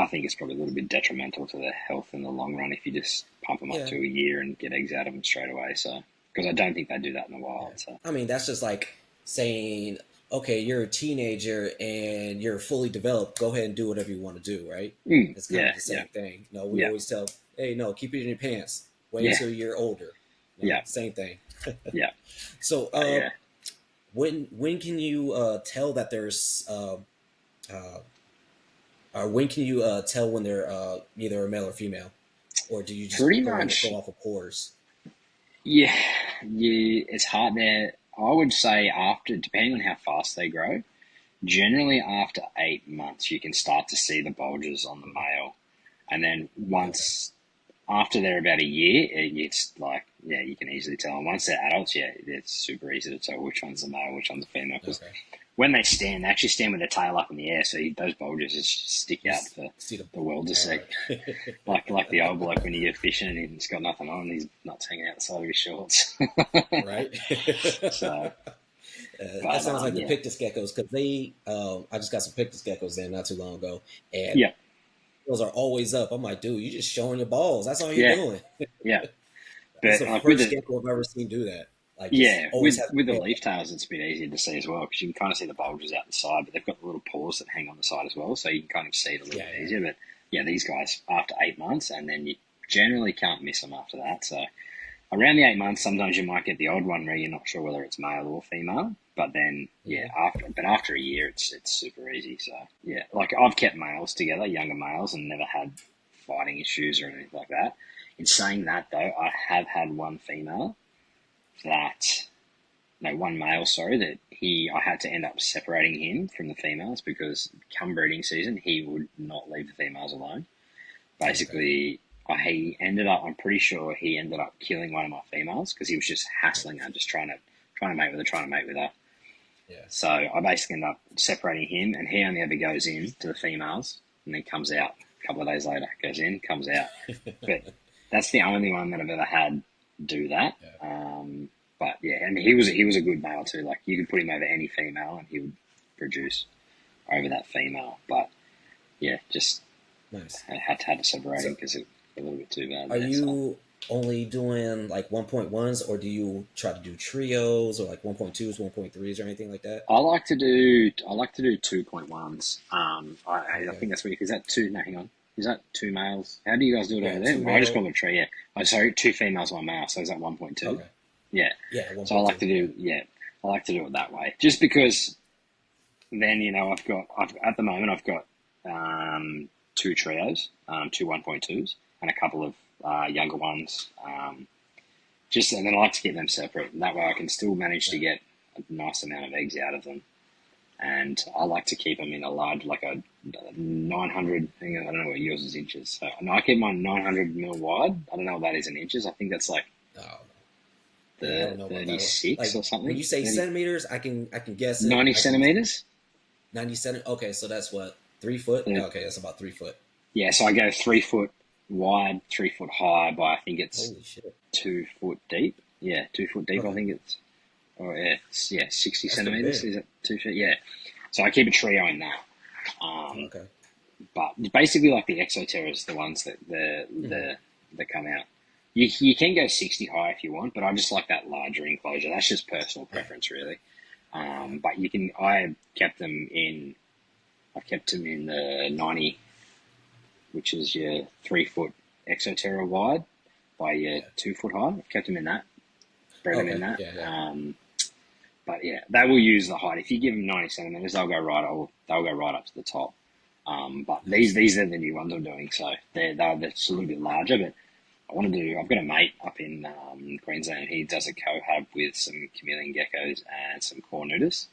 think it's probably a little bit detrimental to their health in the long run if you just pump them up to a year and get eggs out of them straight away. So, because I don't think they do that in the wild. Yeah. So, I mean, that's just like saying, okay, you're a teenager and you're fully developed. Go ahead and do whatever you want to do, right? It's kind of the same thing. We always tell, hey, no, keep it in your pants. Wait until you're older. Same thing. Yeah. So, when can you tell that there's or when can you tell when they're either a male or female, or do you just Pretty go much. off of pores? Yeah, it's hard there. I would say after, depending on how fast they grow, generally after 8 months, you can start to see the bulges on the male. And then once, after they're about a year, it's like, you can easily tell. And once they're adults, it's super easy to tell which one's a male, which one's a female. Because when they stand, they actually stand with their tail up in the air, so those bulges just stick You out for see the the world to see. right. Like the old bloke when you get fishing and he's got nothing on, his nuts hanging out the side of his shorts. Right. So, That but sounds like the yeah, Pictus geckos because I just got some Pictus geckos in not too long ago, and yeah, those are always up. I'm like, dude, you just showing your balls. That's all you're yeah, doing. yeah. It's But the like with first the gecko I've ever seen do that. Like, just yeah, always with has with the their leaf tails, it's a bit easier to see as well because you can kind of see the bulges out the side, but they've got the little paws that hang on the side as well, so you can kind of see it a little yeah, bit easier. But yeah, these guys after 8 months, and then you generally can't miss them after that. So around the 8 months, sometimes you might get the odd one where you're not sure whether it's male or female. But then, yeah. yeah, after a year, it's super easy. So yeah, like I've kept males together, younger males, and never had fighting issues or anything like that. In saying that, though, I have had one female that no one male, sorry, that I had to end up separating him from the females because come breeding season, he would not leave the females alone. Okay. Basically, I'm pretty sure he ended up killing one of my females because he was just hassling her, just trying to mate with her, trying to mate with her. Yeah. So I basically ended up separating him, and he only ever goes in to the females and then comes out a couple of days later. Goes in, comes out. But that's the only one that I've ever had do that. Yeah. But yeah, and he was a good male too. Like you could put him over any female, and he would produce over that female. But yeah, just Nice. I had to separate him So, because it was a little bit too bad are there. So you only doing like 1.1s, or do you try to do trios or like 1.2s, 1.3s, or anything like that? I like to do 2.1s. I Okay. think that's weird. Is that two? No, hang on. Is that two males? How do you guys do it Yeah, over there? two Well, I just male. call it a trio. Yeah. Oh, sorry, two females, one male. So is that 1.2? Okay. Yeah. Yeah, So I like 1.2. to Yeah. do I like to do it that way, just because then at the moment I've got two trios, two 1.2s, and a couple of younger ones. Just and then I like to keep them separate, and that way I can still manage to Yeah. get a nice amount of eggs out of them. And I like to keep them in a large, like a 900. Hang on, I don't know what yours is inches. So no, I keep mine 900 mil wide. I don't know what that is in inches. I think that's like Oh, yeah, I the don't know about that one. 36 Like or when something. you say 30, centimeters, I can guess it. 90 I can centimeters. 90 centimeters. Okay, so that's what 3 foot. Uh, Okay, that's about 3 foot. yeah, so I go 3 foot wide, 3 foot high by I think it's Holy shit. 2 foot deep. Yeah, 2 foot deep. I Okay, think it's. Oh yeah, 60 that's pretty centimeters. big. Is it 2 feet? Yeah. So I keep a trio in that. Um, Okay. but basically, like the exoterras, the ones Hmm. that come out. You can go 60 high if you want, but I just like that larger enclosure. That's just personal Yeah. preference, really. Yeah. But you can. I've kept them in the 90, which is your 3 foot exoterra wide by your Yeah. 2 foot high. I've kept them in that, bred them in Okay. that. Yeah. Yeah. But yeah, they will use the height. If you give them 90 centimeters, they'll go right up to the top. But these Nice. these are the new ones I'm doing, so they're just a little bit larger. But I want to do. I've got a mate up in Queensland. He does a cohab with some chameleon geckos and some cornutus.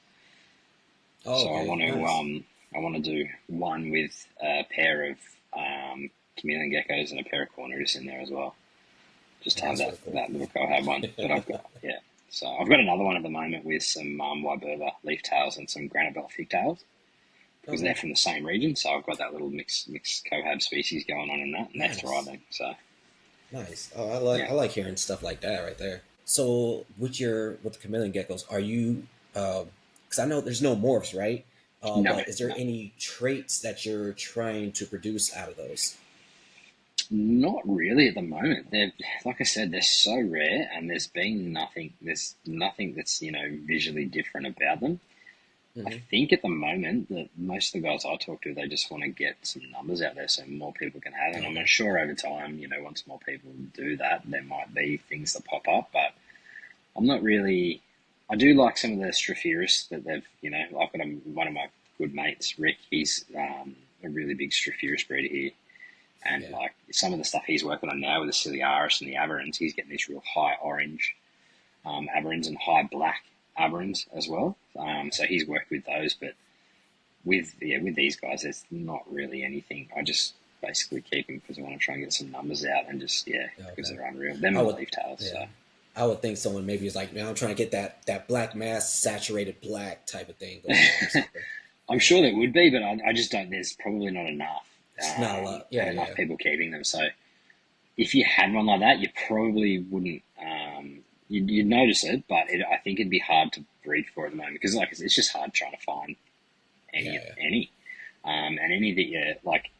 Oh, So okay. Nice. I want to do one with a pair of chameleon geckos and a pair of cornutus in there as well. Just Oh, to have that's that really cool. that little cohab one. But I've got yeah. So I've got another one at the moment with some Wyberba leaf tails and some granite belt tails because they're Okay. from the same region. So I've got that little mixed cohab species going on in that, and they're Nice. thriving. So Nice. Oh, I yeah, like hearing stuff like that right there. So with the chameleon geckos, are you? Because I know there's no morphs, right? no, But is there no, any traits that you're trying to produce out of those? not really at the moment. They're like I said, they're so rare, and There's nothing that's visually different about them. I Hmm. think at the moment that most of the guys I talk to, they just want to get some numbers out there so more people can have them. I'm Okay. sure over time, once more people do that, there might be things that pop up, but I'm not really. I do like some of the Stropharis that I've got one of my good mates, Rick. He's a really big Stropharis breeder here, and Yeah. like some of the stuff he's working on now with the Ciliaris and the Averins, he's getting this real high orange Averins and high black Averins as well. So he's worked with those, but with these guys, there's not really anything. I just basically keep them because I want to try and get some numbers out and just Yeah, because okay. they're unreal. Them I and the would. leaf tails. Yeah. So I would think someone maybe is like, man, I'm trying to get that black mass saturated black type of thing going on or something. I'm Yeah, sure there would be, but I just don't. There's probably not enough, it's not a lot. and Yeah, enough yeah, people keeping them. So if you had one like that, you probably wouldn't. You'd notice it, but I think it'd be hard to breed for at the moment because, like, it's just hard trying to find yeah, any, and any that you like.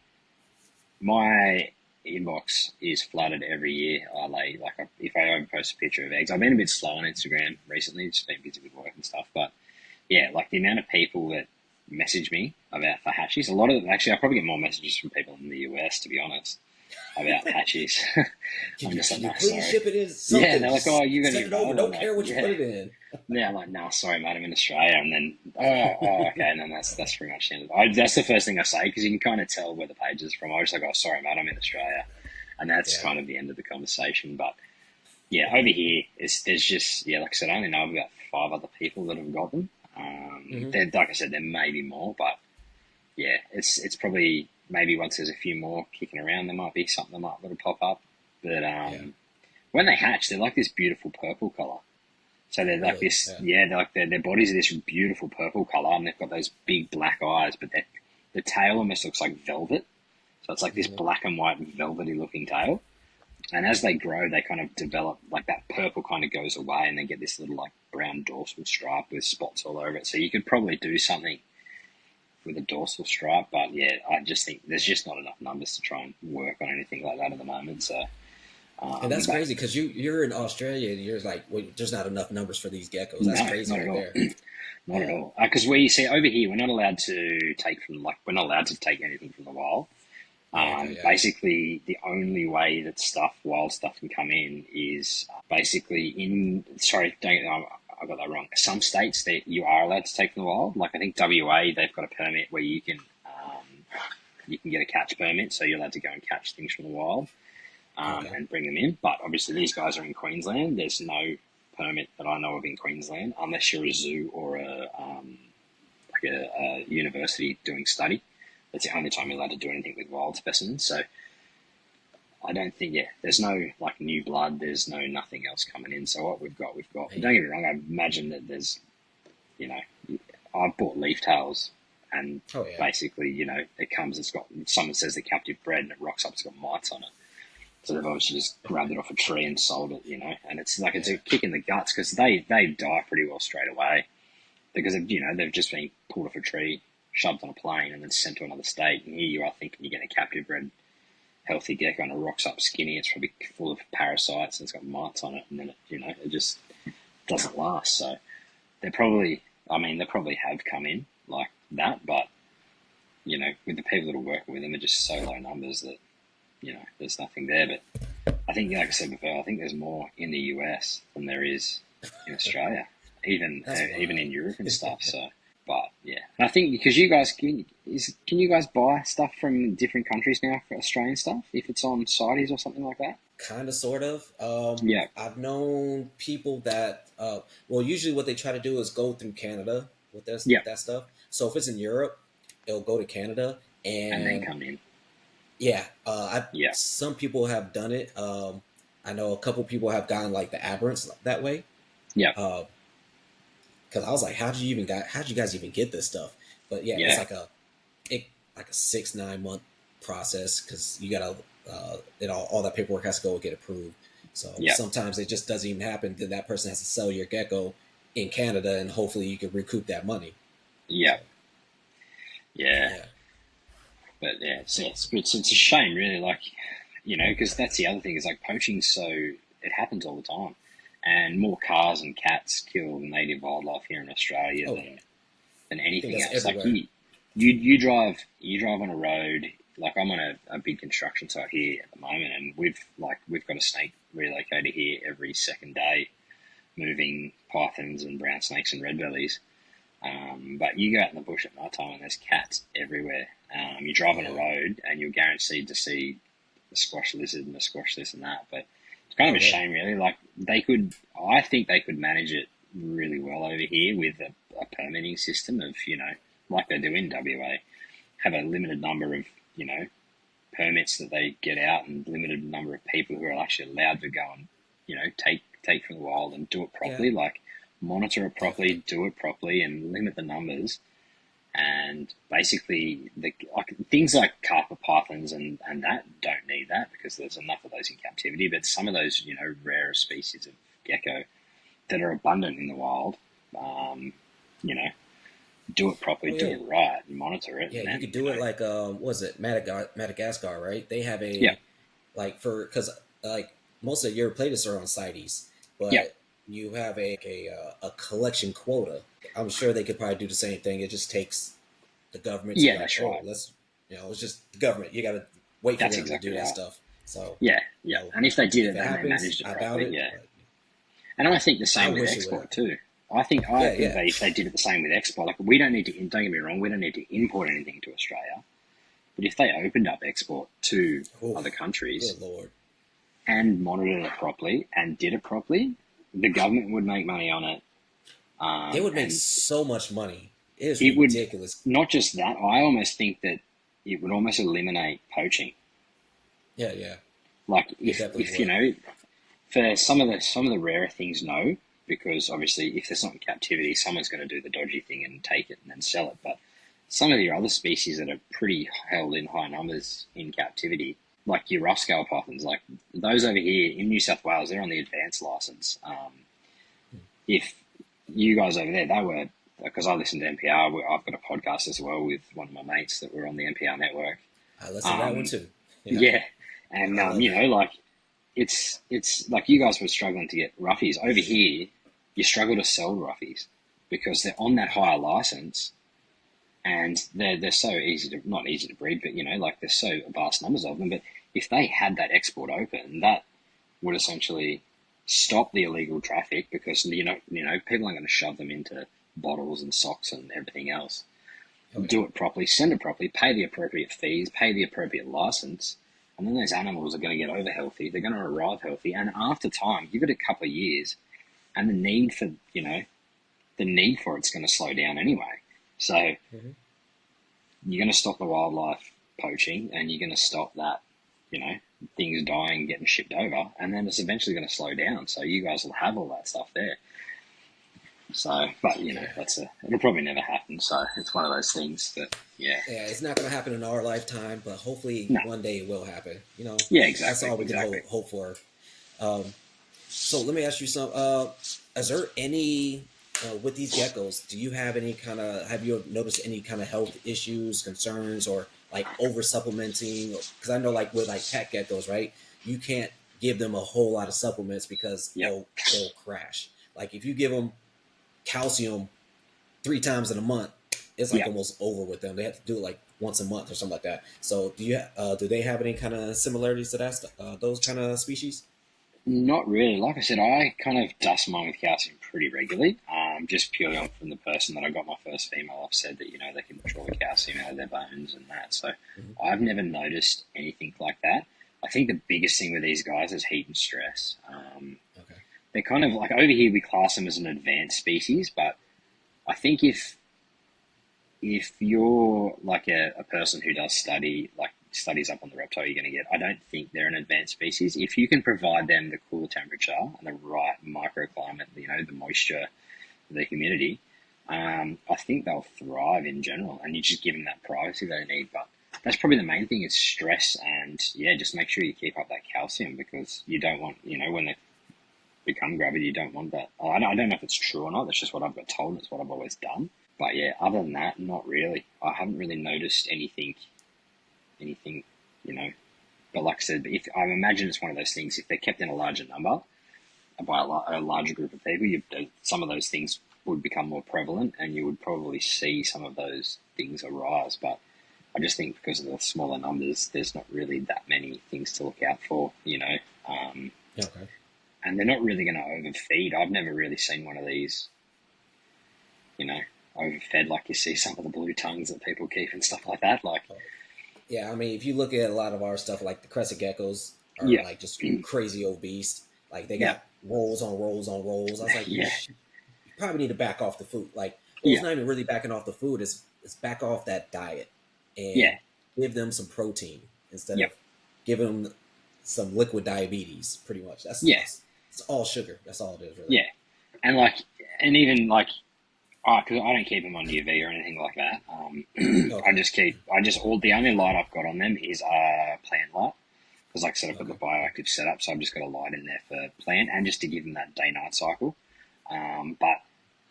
My inbox is flooded every year. I lay like if I ever post a picture of eggs, I've been a bit slow on Instagram recently. It's been busy with work and stuff, but yeah, like the amount of people that message me about for hatchies. A lot of actually, I probably get more messages from people in the US, to be honest, about hatchies. yeah. I'm just Can like, you no, please sorry. ship it in Yeah, something? they're like, oh, Just are you going to send be it over. available? I'm Don't like, care what you yeah. put it in. Yeah, I'm like, nah, sorry, mate, I'm in Australia. And then, okay, and then that's pretty much the end of it. That's the first thing I say because you can kind of tell where the page is from. I was like, oh, sorry, mate, I'm in Australia, and that's Yeah. kind of the end of the conversation. But yeah, over here, there's just like I said, I only know about 5 other people that have got them. Hmm. Like I said, there may be more, but yeah, it's probably maybe once there's a few more kicking around, there might be something that might that'll pop up. But Yeah. when they hatch, they're like this beautiful purple color. So Oh, they're like really? this, Yeah. yeah, they're like their bodies are this beautiful purple color, and they've got those big black eyes, but the tail almost looks like velvet. So it's like this Hmm. black and white velvety looking tail. And as they grow, they kind of develop like that purple kind of goes away, and they get this little like brown dorsal stripe with spots all over it. So you could probably do something with a dorsal stripe, but yeah, I just think there's just not enough numbers to try and work on anything like that at the moment. So, And that's but crazy because you're in Australia and you're like, well, there's not enough numbers for these geckos. That's no, crazy not at right all. there. Not at Yeah. all. Because we see over here, we're not allowed to take from like we're not allowed to take anything from the wild. Oh, okay. Yeah. Basically, the only way that wild stuff, can come in is basically in. Sorry, don't get I got that wrong. Some states that you are allowed to take from the wild, like I think WA, they've got a permit where you can get a catch permit, so you're allowed to go and catch things from the wild Okay. and bring them in. But obviously, these guys are in Queensland. There's no permit that I know of in Queensland unless you're a zoo or a university doing study. That's the only time you're allowed to do anything with wild specimens. So I don't think, there's no like new blood. There's no nothing else coming in. So what we've got, we've got. But don't Man. get me wrong. I imagine that there's, you know, I've bought leaf tails, and Oh, yeah. basically, it comes. It's got someone says the captive bred, and it rocks up. It's got mites on it. So they've obviously just grabbed it off a tree and sold it, and it's like it's Yeah. a kick in the guts because they die pretty well straight away because they've just been pulled off a tree, shoved on a plane, and then sent to another state. And here you are thinking you're getting a captive bred healthy gecko, and it rocks up skinny. It's probably full of parasites and it's got mites on it, and then it just doesn't last. So they're probably, I mean, they probably have come in like that, but with the people that are working with them, are just so low numbers that there's nothing there. But I think, like I said before, I think there's more in the US than there is in Australia, That's even wild. in Europe and stuff. So, but yeah, and I think because you guys can you guys buy stuff from different countries now for Australian stuff if it's on CITES or something like that? Kind of, sort of. Yeah, I've known people that, well, usually what they try to do is go through Canada yeah, with that stuff. So if it's in Europe, it'll go to Canada, and then and come in. yeah, Yeah, some people have done it. I know a couple people have gotten like the aberrants that way. yeah, Because I was like, how'd you guys even get this stuff? But yeah, it's yeah, like a 6-9 month process because you gotta all that paperwork has to go get approved. So yeah, sometimes it just doesn't even happen. Then that person has to sell your gecko in Canada, and hopefully you can recoup that money. yeah, So yeah. yeah, But yeah, it's a shame, really. Like, because that's the other thing is like poaching. So it happens all the time, and more cars and cats kill native wildlife here in Australia oh yeah, than I think anything that's else. Like everywhere. you drive on a road. Like I'm on a big construction site here at the moment, and we've got a snake relocator here every second day, moving pythons and brown snakes and red bellies. But you go out in the bush at night time and there's cats everywhere. You drive Oh on a yeah, road and you're guaranteed to see a squash lizard and a squash this and that. But it's kind of oh a yeah, shame, really. Like I think they could manage it really well over here with a permitting system of, like they do in WA, have a limited number of, permits that they get out and limited number of people who are actually allowed to go and, take take from the wild and do it Yeah, properly, like monitor it properly, definitely. do it properly, and limit the numbers. And basically, things like carpet pythons and that don't need that because there's enough of those in captivity. But some of those, rarer species of gecko that are abundant in the wild, um, you know, do it properly, Oh do yeah, it right, and monitor it, yeah. and You then could do it like what was it Madagascar, right? They have yeah, a like for because like most of the Eurypletus are on CITES, yeah, but you have a collection quota. I'm sure they could probably do the same thing. It just takes the government to be yeah, like, that's oh, right. let's it's just the government. You got to wait for That's them to exactly do that right. stuff. So Yeah, yeah. And if they did if it it and they happens, managed it I doubt properly, it. yeah. But And I think the I same with wish it would export happen. too. I Yeah, think yeah. they if they did it the same with export, like we don't need to. Don't get me wrong, we don't need to import anything to Australia. But if they opened up export to other Oof, countries good lord. and monitored it properly and did it properly, the government would make money on it, They would make and so much money. It is it would ridiculous. not just that. I almost think that it would almost eliminate poaching. Yeah, yeah. Like It if definitely would. for some of the rarer things, no, because obviously if there's not in captivity, someone's going to do the dodgy thing and take it and then sell it. But some of the other species that are pretty held in high numbers in captivity, like your rough scale pythons, like those over here in New South Wales, they're on the advanced license. If you guys over there, they were, because I listen to NPR, I've got a podcast as well with one of my mates that were on the NPR network. I listen to that one Um, too. Yeah, yeah, and I love that. like it's like you guys were struggling to get roughies over here. You struggle to sell roughies because they're on that higher license, and they're so easy to not easy to breed, but like there's so vast numbers of them. But if they had that export open, that would essentially stop the illegal traffic because people aren't going to shove them into bottles and socks and everything else. Oh yeah. Do it properly, send it properly, pay the appropriate fees, pay the appropriate license, and then those animals are going to get over healthy. They're going to arrive healthy, and after time, give it a couple of years, and the need for it's going to slow down anyway. So Hmm. you're going to stop the wildlife poaching, and you're going to stop that, you know, things dying, getting shipped over, and then it's eventually going to slow down. So you guys will have all that stuff there. So, but Yeah. it'll probably never happen. So it's one of those things that, yeah, Yeah, it's not going to happen in our lifetime, but hopefully no, one day it will happen. yeah, That's exactly, all we can exactly. hope for. Um, so let me ask you some. Is there any with these geckos? Do you have any kind of? Have you noticed any kind of health issues, concerns, or like over supplementing? Because I know, like with like cat geckos, right? You can't give them a whole lot of supplements because Yep. they'll crash. Like if you give them calcium 3 times in a month, it's like Yeah, almost over with them. They have to do it like once a month or something like that. So do they have any kind of similarities to those kind of species? not really. Like I said, I kind of dust mine with calcium pretty regularly. Just purely on from the person that I got my first female. I've said that they can draw the calcium out of their bones and that. So Hmm. I've never noticed anything like that. I think the biggest thing with these guys is heat and stress. Okay. They're kind of like over here we class them as an advanced species, but I think if you're like a person who does studies up on the reptile you're going to get, I don't think they're an advanced species. If you can provide them the cool temperature and the right microclimate, the moisture, the humidity, I think they'll thrive in general. And you just give them that privacy they need. But that's probably the main thing is stress, and yeah, just make sure you keep up that calcium because you don't want, when they become gravid, you don't want that. I don't know if it's true or not. That's just what I've got told. It's what I've always done. But yeah, other than that, not really. I haven't really noticed anything, you know. But like I said, if I imagine it's one of those things, if they're kept in a larger number by a larger group of people, some of those things would become more prevalent, and you would probably see some of those things arise. But I just think because of the smaller numbers, there's not really that many things to look out for. Um, Okay. and they're not really going to overfeed. I've never really seen one of these, you know, overfed like you see some of the blue tongues that people keep and stuff like that. Like, Oh, yeah, I mean, if you look at a lot of our stuff, like the crescent geckos are yeah, like just crazy obese. Like they yeah, got rolls on rolls on rolls. I was like, yeah, you probably need to back off the food. Like, well, it's yeah, not even really backing off the food. It's back off that diet yeah, and give them some protein instead yeah, of giving them some liquid diabetes. Pretty much. yeah. It's all sugar. That's all it is, really. Yeah, and like, and even like, oh, because I don't keep them on UV or anything like that. Okay. All the only light I've got on them is plant light. Because like I said, I've got the Okay. bioactive setup, so I've just got a light in there for plant and just to give them that day-night cycle. But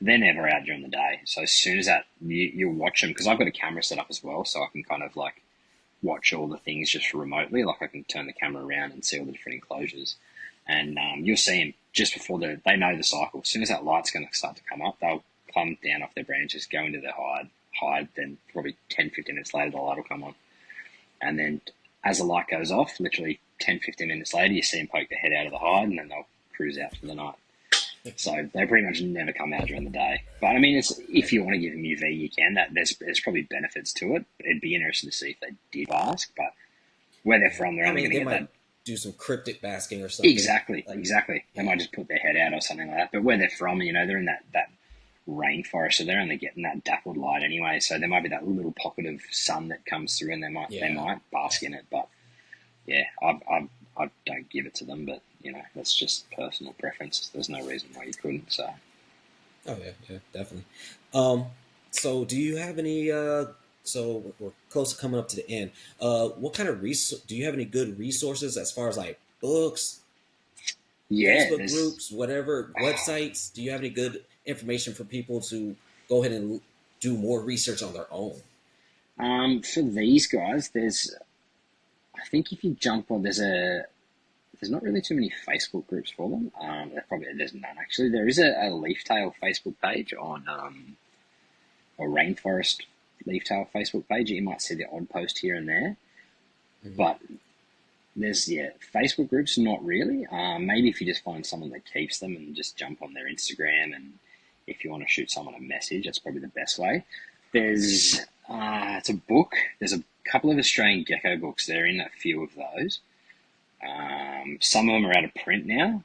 they're never out during the day. So as soon as that, you'll watch them, because I've got a camera set up as well, so I can kind of like watch all the things just remotely. Like I can turn the camera around and see all the different enclosures. And you'll see them just before they know the cycle. As soon as that light's going to start to come up, they'll climb down off their branches, go into their hide, then probably 10, 15 minutes later, the light will come on. And then as the light goes off, literally 10, 15 minutes later, you see them poke their head out of the hide and then they'll cruise out for the night. So they pretty much never come out during the day. But I mean, if you want to give them UV, you can. There's probably benefits to it. It'd be interesting to see if they did ask, but where they're from, they're I only mean, going they to get might that. do some cryptic basking or something. Exactly, Like, exactly. They might just put their head out or something like that. But where they're from, they're in that rainforest, so they're only getting that dappled light anyway. So there might be that little pocket of sun that comes through, and they might bask in it. But yeah, I don't give it to them, but that's just personal preference. There's no reason why you couldn't. So oh yeah, definitely. So do you have any? So we're close to coming up to the end. What kind of do you have any good resources as far as like books, yeah, Facebook there's groups, whatever websites? Do you have any good information for people to go ahead and do more research on their own? for these guys. I think if you jump on, there's not really too many Facebook groups for them. There's none actually. There is a leaftail Facebook page on a rainforest leaftail Facebook page. You might see the odd post here and there, Mhm. but there's Facebook groups not really. Maybe if you just find someone that keeps them and just jump on their Instagram, and if you want to shoot someone a message, that's probably the best way. There's it's a book. There's a couple of Australian gecko books. They're in a few of those. Some of them are out of print now.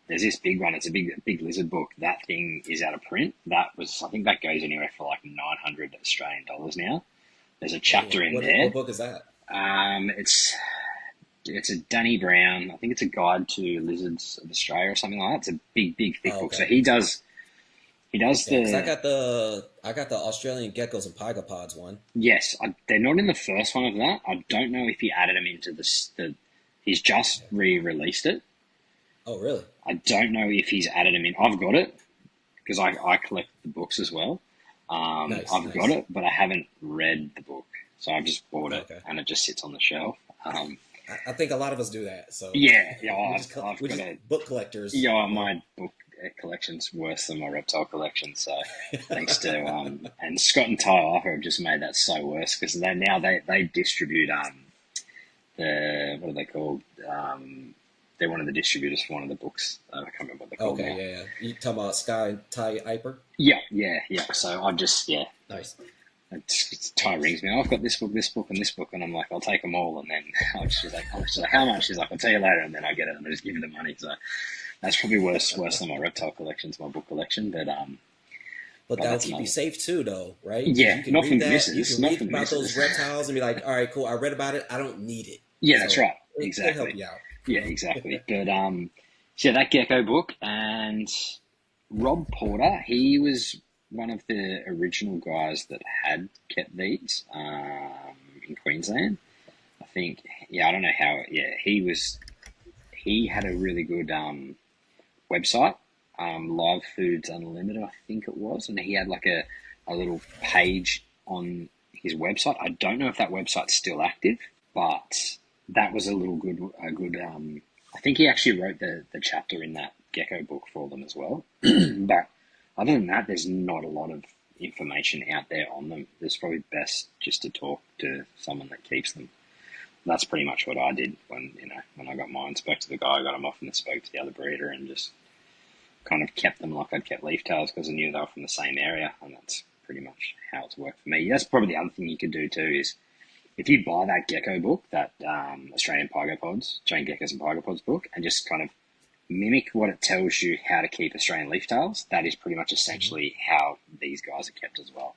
There's this big one. It's a big lizard book. That thing is out of print. I think that goes anywhere for like 900 Australian dollars now. There's a chapter Damn, in what there. book is that? It's a Danny Brown. I think it's a guide to lizards of Australia or something like that. It's a big thick Oh, book. So okay. he does Yeah, because the I got the Australian geckos and pygopods one. yes. They're not in the first one of that. I don't know if he added them into the. He's just re-released it. Oh, really? I don't know if he's added them in. I've got it because I collect the books as well. I've got Nice. it, but I haven't read the book, so I've just bought it Okay. and it just sits on the shelf. I think a lot of us do that. So Yeah, I've we're got just a book collectors. my book collection's worse than my reptile collection. So thanks to and Scott and Ty Arthur have just made that so worse because they distribute the what are they called? They're one of the distributors for one of the books. I can't remember what they're called Okay, now. yeah. You talking about Sky and Ty Iper? Yeah. So I just Nice. Ty rings me. I've got this book, and this book, and I'm like, I'll take them all. And then she's like, how much? She's like, I'll tell you later. And then I get it, and I just give her the money. So that's probably worse than my reptile collection, my book collection. But But that'll that's keep you another. safe too, though, right? Because Yeah, you can not for read the that, you missus, can not read for the about those missus. reptiles and be like, all right, cool, I read about it, I don't need it. Yeah, that's So right. it could help Exactly. you out. Yeah, exactly. But so yeah, that gecko book and Rob Porter, he was one of the original guys that had kept these in Queensland. I think, yeah, I don't know how. Yeah, he had a really good website, Live Foods Unlimited, I think it was, and he had like a little page on his website. I don't know if that website's still active, but that was a good. I think he actually wrote the chapter in that gecko book for them as well. But other than that, there's not a lot of information out there on them. It's probably best just to talk to someone that keeps them. That's pretty much what I did when I got mine. Spoke to the guy who got them off, and then spoke to the other breeder, and just kind of kept them like I'd kept leaf tails because I knew they were from the same area, and that's pretty much how it's worked for me. That's probably the other thing you could do too is if you buy that gecko book, that Australian geckos and pygopods book, and just kind of mimic what it tells you how to keep Australian leaf tails, that is pretty much Mhm. essentially how these guys are kept as well.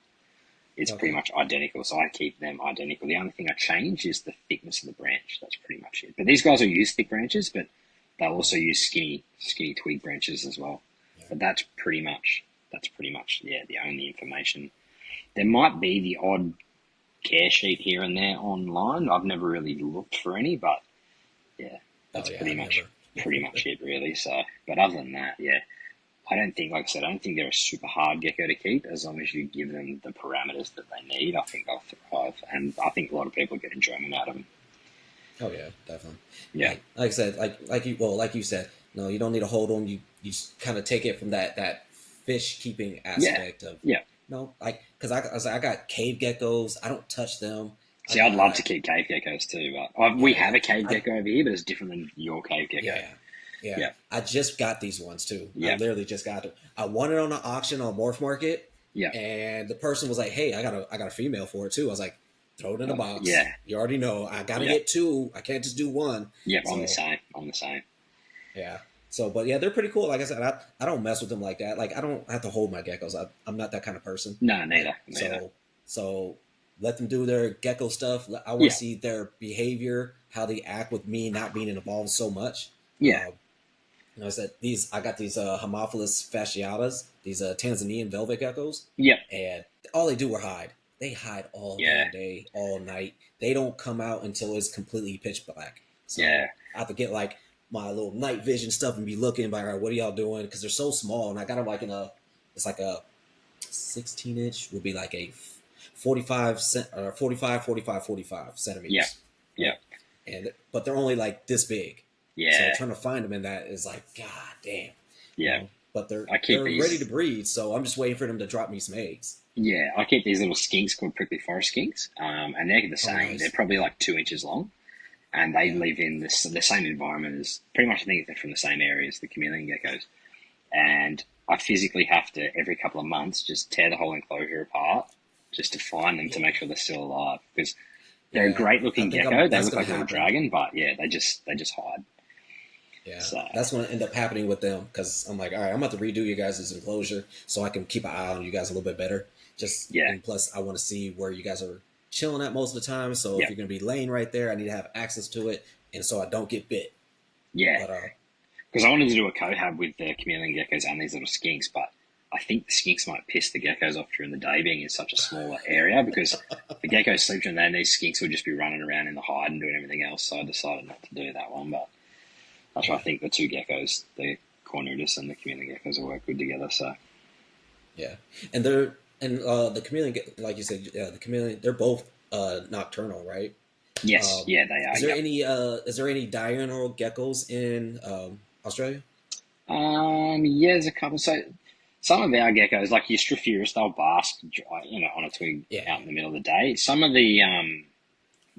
It's pretty Okay. much identical, so I keep them identical. The only thing I change is the thickness of the branch. That's pretty much it. But these guys will use thick branches, but They'll also use skinny twig branches as well. Yeah. But that's pretty much the only information. There might be the odd care sheet here and there online. I've never really looked for any, but yeah, Oh that's yeah, pretty I've much never. it really. So, but other than that, yeah, I don't think, like I said, I don't think they're a super hard gecko to keep as long as you give them the parameters that they need. I think they'll thrive, and I think a lot of people get enjoyment out of them. Oh yeah, definitely. Yeah, Like I said, like you said, no, you don't need to hold them. You just kind of take it from that fish keeping yeah, aspect of yeah. no, like because I got cave geckos. I don't touch them. I See, I'd love got to keep cave geckos too, but we have yeah, a cave I gecko over here, but it's different than your cave gecko. yeah, yeah. Yeah, I just got these ones too. I yeah, literally just got them. I won it on an auction on Morph Market, yeah. and the person was like, "Hey, I got a female for it too." I was like, "Throw it in a box. Yeah, You already know I got to yeah, get two. I can't just do one." yeah. I'm the So same. I'm the same. yeah. So, but yeah, they're pretty cool. Like I said, I don't mess with them like that. Like I don't have to hold my geckos. I'm not that kind of person. No, Like neither. so let them do their gecko stuff. I want to Yeah, see their behavior, how they act with me not being involved so much. yeah, Um, I said I got these Haemophilus fasciatas, these Tanzanian velvet geckos, yeah, and all they do are hide. They hide all yeah, damn day, all night. They don't come out until it's completely pitch black. yeah, So I have to get like my little night vision stuff and be looking by, all right, what are y'all doing? Because they're so small, and I got them like it's like a 16-inch would be like a 45 cent or 45 yeah, centimeters, yeah, and but they're only like this big. So yeah, trying to find them in that is like, god damn, yeah. But I keep they're ready to these. breed, so I'm just waiting for them to drop me some eggs. Yeah, I keep these little skinks called prickly forest skinks, and they're the Oh, same. They're nice. probably like 2 inches long, and they Yeah. live in the same environment as pretty much. I think they're from the same area as the chameleon geckos, and I physically have to every couple of months just tear the whole enclosure apart just to find them to Yeah. make sure they're still alive because they're a Yeah. great I looking think gecko. They that's look gonna like a little happen. dragon, but yeah, they just hide. Yeah. So That's gonna end up happening with them because I'm like, all right, I'm about to redo you guys' enclosure so I can keep an eye on you guys a little bit better. Just yeah, and plus I want to see where you guys are chilling at most of the time. So if yeah, you're gonna be laying right there, I need to have access to it and so I don't get bit. yeah. But Because I wanted to do a cohab with the chameleon geckos and these little skinks, but I think the skinks might piss the geckos off during the day, being in such a smaller area. Because the geckos sleep during the day, and these skinks would just be running around in the hide and doing everything else. So I decided not to do that one. But that's why I yeah, think the two geckos, the cornutus and the chameleon geckos, will work good together. So yeah. And the chameleon, like you said, the chameleon, they're both nocturnal, right? yes, Um, yeah, they are. Yep. is there any diurnal geckos in Australia? Yeah, there's a couple. So some of our geckos, like your Strophaurus, they'll bask, on a twig Yeah. out in the middle of the day. Some of the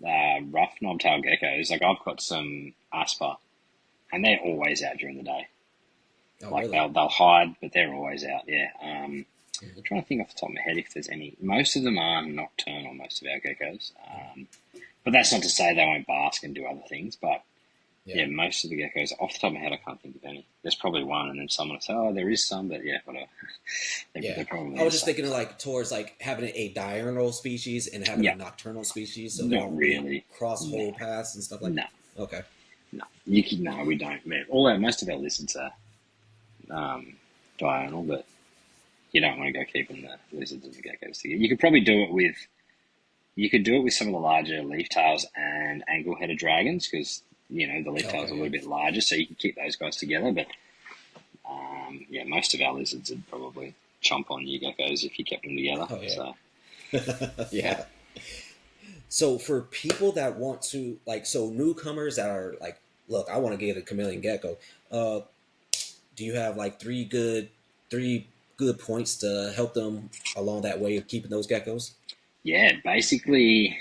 rough knobtail geckos, like I've got some asper, and they're always out during the day. Oh, Like really? they'll hide, but they're always out. Yeah. Mhm. I'm trying to think off the top of my head if there's any. Most of them are nocturnal. Most of our geckos, but that's not to say they won't bask and do other things. But Yeah. yeah, most of the geckos, off the top of my head, I can't think of any. There's probably one, and then someone will say, "Oh, there is some," but yeah, whatever. Yeah. there probably I was is just some. thinking of So like towards like having a diurnal species and having a yeah, nocturnal species, so they not don't really really. cross No, whole paths and stuff like. no, Okay. no. No, we don't. Man, most of our lizards are diurnal, but you don't want to go keeping the lizards and the geckos together. You could probably do it with some of the larger leaf tails and angle-headed dragons because the leaf tails are a Okay. little bit larger, so you can keep those guys together. But yeah, most of our lizards would probably chomp on you geckos if you kept them together. Oh yeah. So yeah, Yeah. So for people that want to like, so newcomers that are like, look, I want to get a chameleon gecko. Uh, do you have like three good points to help them along that way of keeping those geckos? yeah. Basically,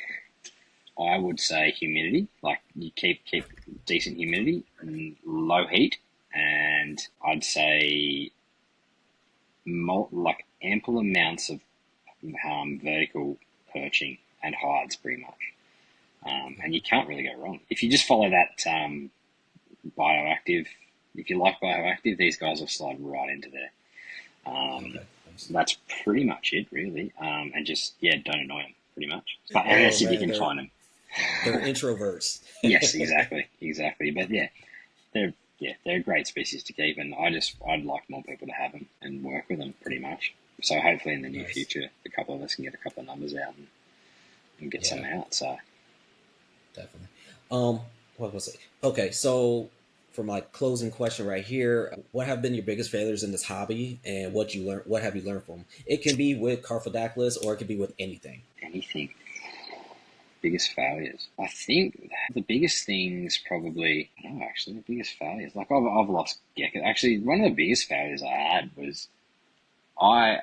I would say humidity. Like you keep decent humidity and low heat, and I'd say like ample amounts of vertical perching and hides, pretty much. And you can't really go wrong if you just follow that bioactive. If you like bioactive, these guys will slide right into there. Um, Okay. Nice. that's pretty much it, really. And just don't annoy them, pretty much. But Oh unless if you man, can find them. they're introverts. Yes, exactly. But yeah, they're they're a great species to keep, and I'd like more people to have them and work with them pretty much. So hopefully in the near Nice. future, a couple of us can get a couple of numbers out and get some Yeah, out. So definitely. Um, what was it? Okay, so for my closing question right here, what have been your biggest failures in this hobby, and what you learn? What have you learned from? It can be with Carphodactylus, or it could be with anything. anything, biggest failures. I think the biggest things probably, I don't know actually, the biggest failures. Like I've lost geckos. Actually, one of the biggest failures I had was I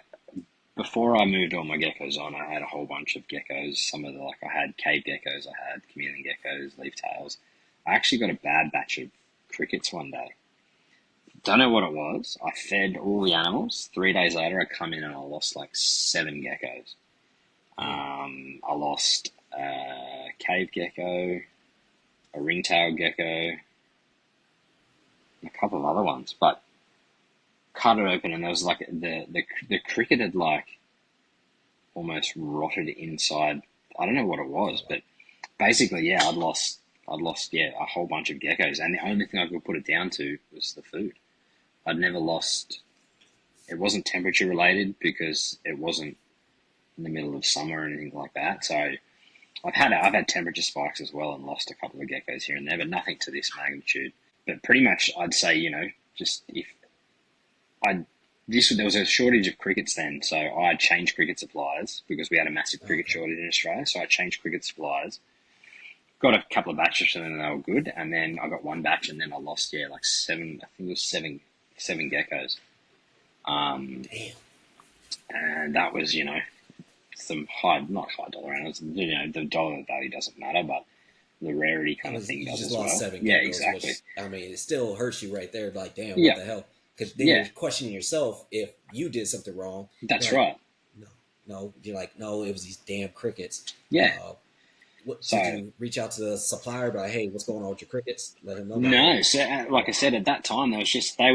before I moved all my geckos on, I had a whole bunch of geckos. Some of the like I had cave geckos, I had chameleon geckos, leaf tails. I actually got a bad batch of crickets one day. Don't know what it was. I fed all the animals. 3 days later, I come in and I lost like 7 geckos. Mm. I lost a cave gecko, a ringtail gecko, and a couple of other ones. But cut it open and there was like the cricket had like almost rotted inside. I don't know what it was, but basically, yeah, I'd lost a whole bunch of geckos, and the only thing I could put it down to was the food. I'd never lost. It wasn't temperature related because it wasn't in the middle of summer or anything like that. So I've had temperature spikes as well and lost a couple of geckos here and there, but nothing to this magnitude. But pretty much, I'd say just if I there was a shortage of crickets then, so I changed cricket suppliers because we had a massive cricket Okay. shortage in Australia. So I changed cricket suppliers, got a couple of batches and then they were good, and then I got one batch and then I lost like seven. I think it was seven geckos. Um, Damn. and that was some not high dollar animals. The dollar value doesn't matter, but the rarity I kind of was thing you does just as lost well. seven Yeah, geckos, exactly. which I mean, it still hurts you right there. Like, damn, what Yeah, the hell? Because then yeah, you're questioning yourself if you did something wrong. You're that's like, right. no, no. You're like, no, it was these damn crickets. Yeah. Uh, what did So you reach out to the supplier? Like, hey, what's going on with your crickets? Let him know, like, hey, no, so like I said at that time, they were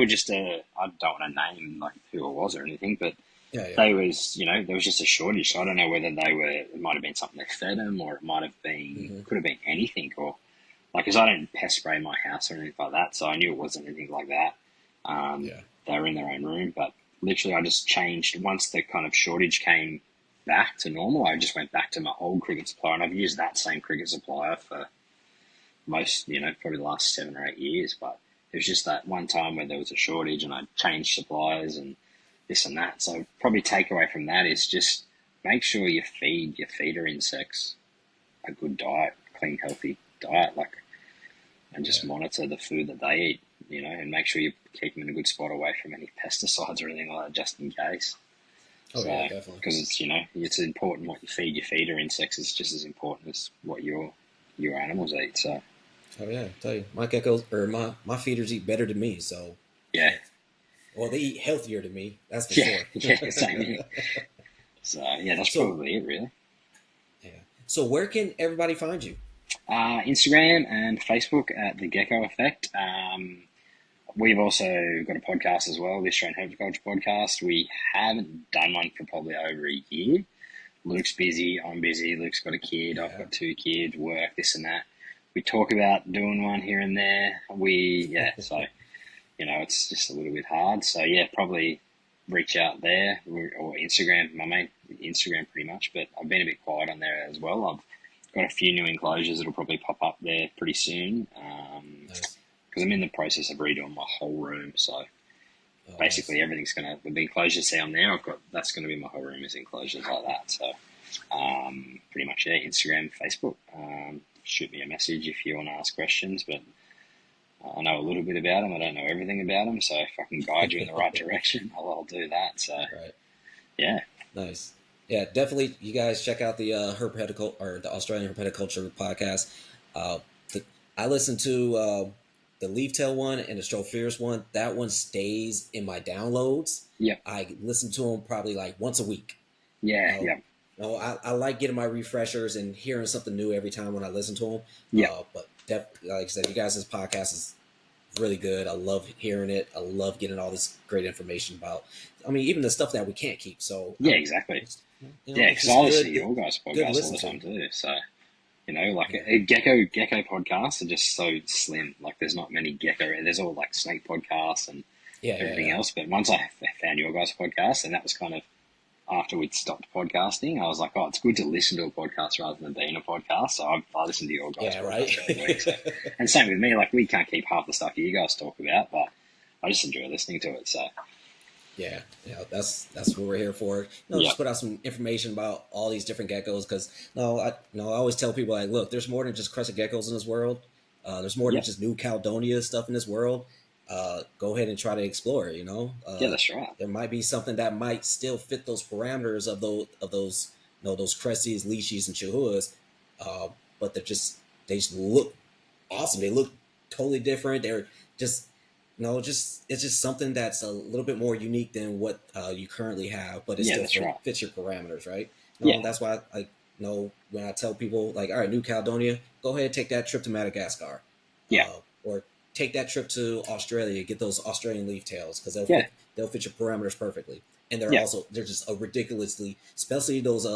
just I don't want to name like who it was or anything, but yeah, yeah, they was there was just a shortage. So I don't know whether it might have been something they fed them, or it might have been mm-hmm. could have been anything, or like because I don't pest spray my house or anything like that, so I knew it wasn't anything like that. Yeah, They were in their own room, but literally I just changed once the kind of shortage came back to normal. I just went back to my old cricket supplier, and I've used that same cricket supplier for most, probably the last 7 or 8 years. But it was just that one time where there was a shortage, and I changed suppliers and this and that. So probably takeaway from that is just make sure you feed your feeder insects a good diet, clean, healthy diet, and just yeah. monitor the food that they eat, and make sure you keep them in a good spot away from any pesticides or anything like that, just in case. Oh So, yeah, definitely. because it's important what you feed your feeder insects is just as important as what your animals eat. So, Oh yeah, I tell you, my geckos or my feeders eat better than me. So yeah, shit. Well, they eat healthier than me. That's for yeah, sure. yeah, same here. So, yeah, that's So probably it, really. yeah. So where can everybody find you? Instagram and Facebook at the Gecko Effect. We've also got a podcast as well, the Australian Herpetoculture Podcast. We haven't done one for probably over a year. Luke's busy, I'm busy. Luke's got a kid, I've Yeah. got 2 kids, work, this and that. We talk about doing one here and there. So, it's just a little bit hard. So, yeah, probably reach out there or Instagram, my main Instagram pretty much. But I've been a bit quiet on there as well. I've got a few new enclosures that'll probably pop up there pretty soon. Nice. Because I'm in the process of redoing my whole room. So Oh, nice. basically everything's the enclosures see on there. That's going to be my whole room is enclosures like that. So pretty much Instagram, Facebook. Shoot me a message if you want to ask questions, but I know a little bit about them. I don't know everything about them, so if I can guide you in the right direction, I'll do that. So Right. yeah, Nice. Yeah, definitely. You guys check out the herpetical or the Australian Herpeticulture podcast. Uh, the, I listened to the leaf tail one and the Stropheus one. That one stays in my downloads. yep, I listen to them probably like once a week. yeah, Uh, yep, no, I like getting my refreshers and hearing something new every time when I listen to them. yep. But like I said, you guys' podcast is really good. I love hearing it. I love getting all this great information about. I mean, even the stuff that we can't keep. So Yeah, exactly. it's, Yeah, it's because just I listen to good, your guys' good to podcast all listen the to. time too. So You know, like Yeah. a gecko podcasts are just so slim. Like there's not many gecko. There's all like snake podcasts and Yeah. Yeah. everything Yeah. else. But once I found your guys' podcast, and that was kind of after we'd stopped podcasting, I was like, oh, it's good to listen to a podcast rather than being a podcast. So I listen to your guys' Yeah. Right. podcast every week. So, and same with me. Like we can't keep half the stuff you guys talk about, but I just enjoy listening to it. So Yeah, yeah, that's what we're here for. yeah, Just put out some information about all these different geckos because I always tell people like, look, there's more than just crescent geckos in this world. There's more than yeah, just New Caledonia stuff in this world. Go ahead and try to explore it. yeah, that's right. There might be something that might still fit those parameters of those those cresties, leashies, and chihuahuas, uh, but they just look awesome. They look totally different. They're just just it's just something that's a little bit more unique than what you currently have, but it Yeah, still that's right. fits your parameters, right? Yeah, That's why I when I tell people like, all right, New Caledonia, go ahead and take that trip to Madagascar, yeah, or take that trip to Australia, get those Australian leaf tails because yeah, they'll fit your parameters perfectly, and yeah, they're just a ridiculously, especially those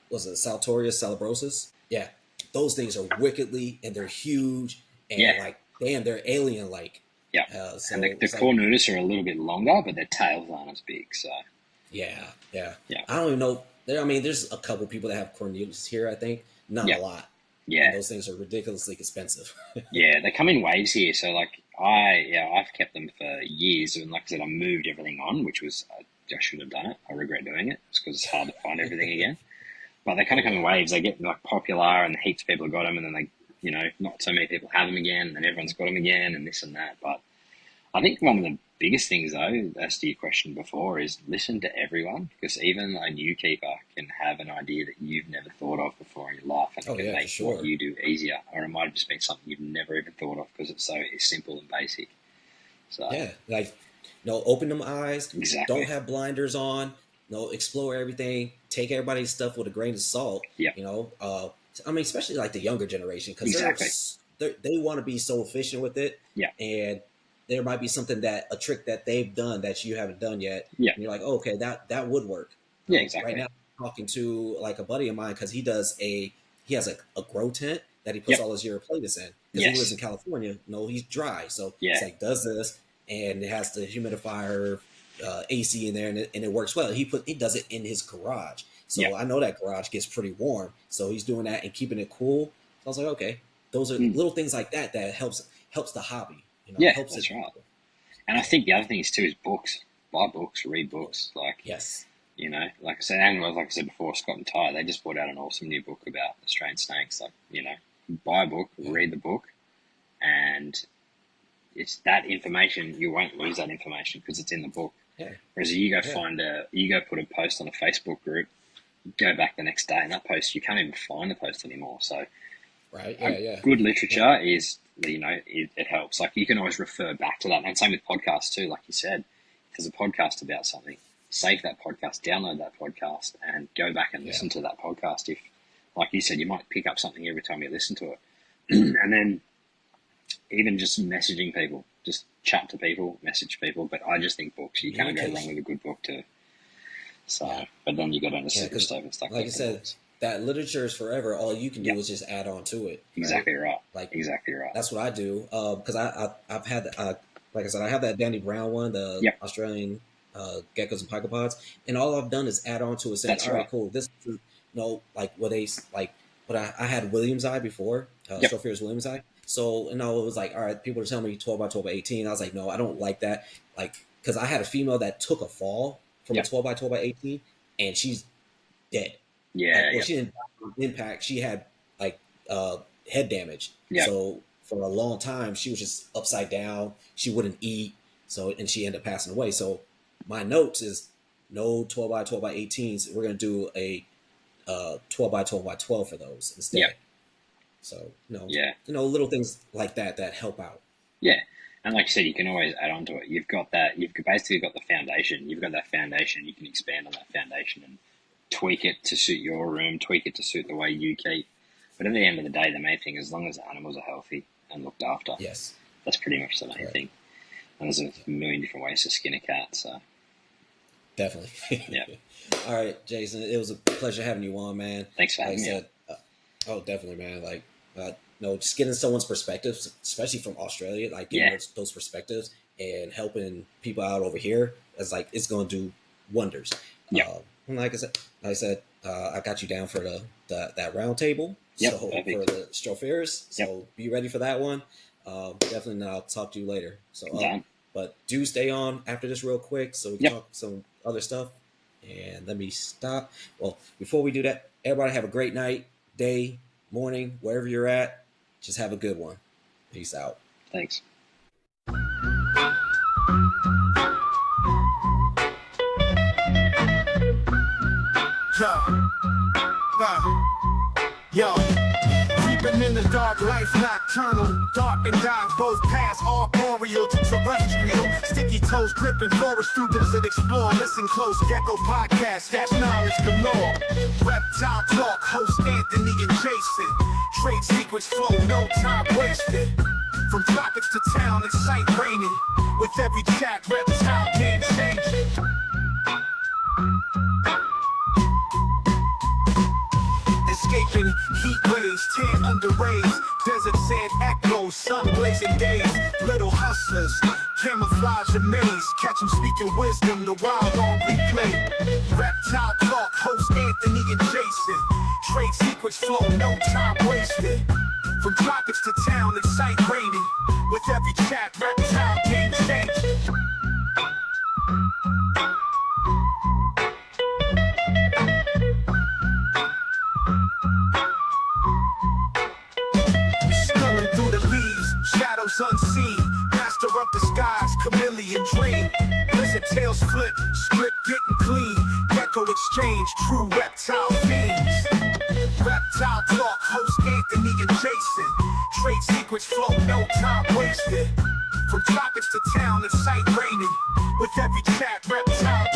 was it Saltorius salabrosus? Yeah, those things are wickedly and they're huge yeah, and like damn, they're alien like. yeah. And So the it's like cornutus are a little bit longer, but their tails aren't as big. So yeah, yeah. yeah, I don't even know. I mean, there's a couple people that have cornelius here. I think not yeah, a lot, and yeah, those things are ridiculously expensive. yeah. They come in waves here. So like I've kept them for years, and like I said, I moved everything on, which was I should have done it. I regret doing it. It's because it's hard to find everything again. But they kind Oh of come in yeah, waves. They get like popular, and heaps of people have got them, and then not so many people have them again, and then everyone's got them again, and this and that. But I think one of the biggest things, though, as to your question before, is listen to everyone, because even a new keeper can have an idea that you've never thought of before in your life, and it oh can yeah, for make what sure. you do easier, or it might have just been something you've never even thought of because it's so simple and basic. So Yeah, like open them eyes. Don't exactly, have blinders on. No, explore everything. Take everybody's stuff with a grain of salt. yeah, I mean, especially like the younger generation because exactly, they want to be so efficient with it, yeah, and there might be something that a trick that they've done that you haven't done yet, yeah, and you're like, oh, okay, that would work. yeah, Right exactly, now, I'm talking to like a buddy of mine because he has a grow tent that he puts yep, all his Eurypletus in because he lives yes, in California. No, he's dry, so yeah, he's like does this, and it has the humidifier, AC in there, and it works well. He does it in his garage, yeah, so I know that garage gets pretty warm. So he's doing that and keeping it cool. So I was like, okay, those are mm, little things like that that helps the hobby. yeah, Helps it. that's right. And I think the other thing is too is books. Buy books, read books. Like Yes. like I said, and like I said before, Scott and Ty, they just brought out an awesome new book about Australian snakes. Like buy a book, Yeah. read the book, and it's that information. You won't lose that information because it's in the book. Yeah. Whereas Yeah. you go put a post on a Facebook group, go back the next day, and that post you can't even find the post anymore. So Right. Yeah. Yeah. good Yeah. literature is it helps. Like you can always refer back to that, and same with podcasts too. Like you said, if there's a podcast about something, save that podcast, download that podcast, and go back and Yeah. listen to that podcast. If, like you said, you might pick up something every time you listen to it, and then even just messaging people, just chat to people, message people. But I just think books, you can't go wrong Communication. with a good book too. So, Yeah. but then you got on a Yeah. slippery Because, slope and start like you collecting said, books. that literature is forever. All you can Yeah, do is just add on to it. Right. exactly right. Like Exactly right. that's what I do. Because I've had like I said, I have that Danny Brown one, the Yep, Australian geckos and picopods, and all I've done is add on to it, saying, that's all right, right. cool. This is like what what I had Williams eye before, Yep, Sophia Williams eye. So it was like, all right, people are telling me 12 by 12 by 18. I was like, no, I don't like that. Like, because I had a female that took a fall from a yep, 12 by 12 by 18, and she's dead. yeah, Well, yep, she didn't die from impact. She had like head damage. yep. So for a long time, she was just upside down. She wouldn't eat. So and she ended up passing away. So my notes is no 12 by 12 by 18s. We're gonna do a 12 by 12 by 12 for those Yeah, instead. So yeah, little things like that that help out. yeah. And like you said, you can always add on to it. You've got that. You've basically got the foundation. You've got that foundation. You can expand on that foundation and tweak it to suit your room, tweak it to suit the way you keep. But at the end of the day, the main thing is as long as the animals are healthy and looked after, Yes. that's pretty much the main Right. thing. And there's a Yeah. million different ways to skin a cat. So Definitely. Yeah. All right, Jason. It was a pleasure having you on, man. Thanks for Like I having me on. said, oh, definitely, man. Like, just getting someone's perspectives, especially from Australia, like getting Yeah. those perspectives and helping people out over here, it's going to do wonders. Yep. And like I said, I got you down for that round table. Yep, So perfect. for the Strophares, so Yep. be ready for that one. Definitely, and I'll talk to you later. So, Done. but do stay on after this real quick so we can Yep. talk some other stuff. And let me stop. Well, before we do that, everybody have a great night, day, morning, wherever you're at. Just have a good one. Peace out. Thanks. Yo, creeping in the dark, life nocturnal, dark and dark, both paths arboreal to terrestrial. Sticky toes gripping forest students that explore. Listen close, Gecko podcast, that's knowledge galore. Reptile talk, host Anthony and Jason. Trade secrets flow, no time wasted. From tropics to town, it's sight raining. With every chat, reptile game changing. Escaping heat waves, tan under rays, desert sand echoes, sun blazing days. Little hustlers, camouflage a maze, catch them speaking wisdom, the wild on replay. Reptile talk, host Anthony and Jason. Trade secrets flow, no time wasted. From tropics to town, it's sight raining. With every chat, reptile game changing. Sculling through the leaves, shadows unseen. Master of the skies, chameleon dream. Lizard tails flip, strip getting clean. Gecko exchange, true reptile fiends. Reptile talk, host Anthony and Jason. Trade secrets flow, no time wasted. From tropics to town, it's sight raining. With every chat, reptile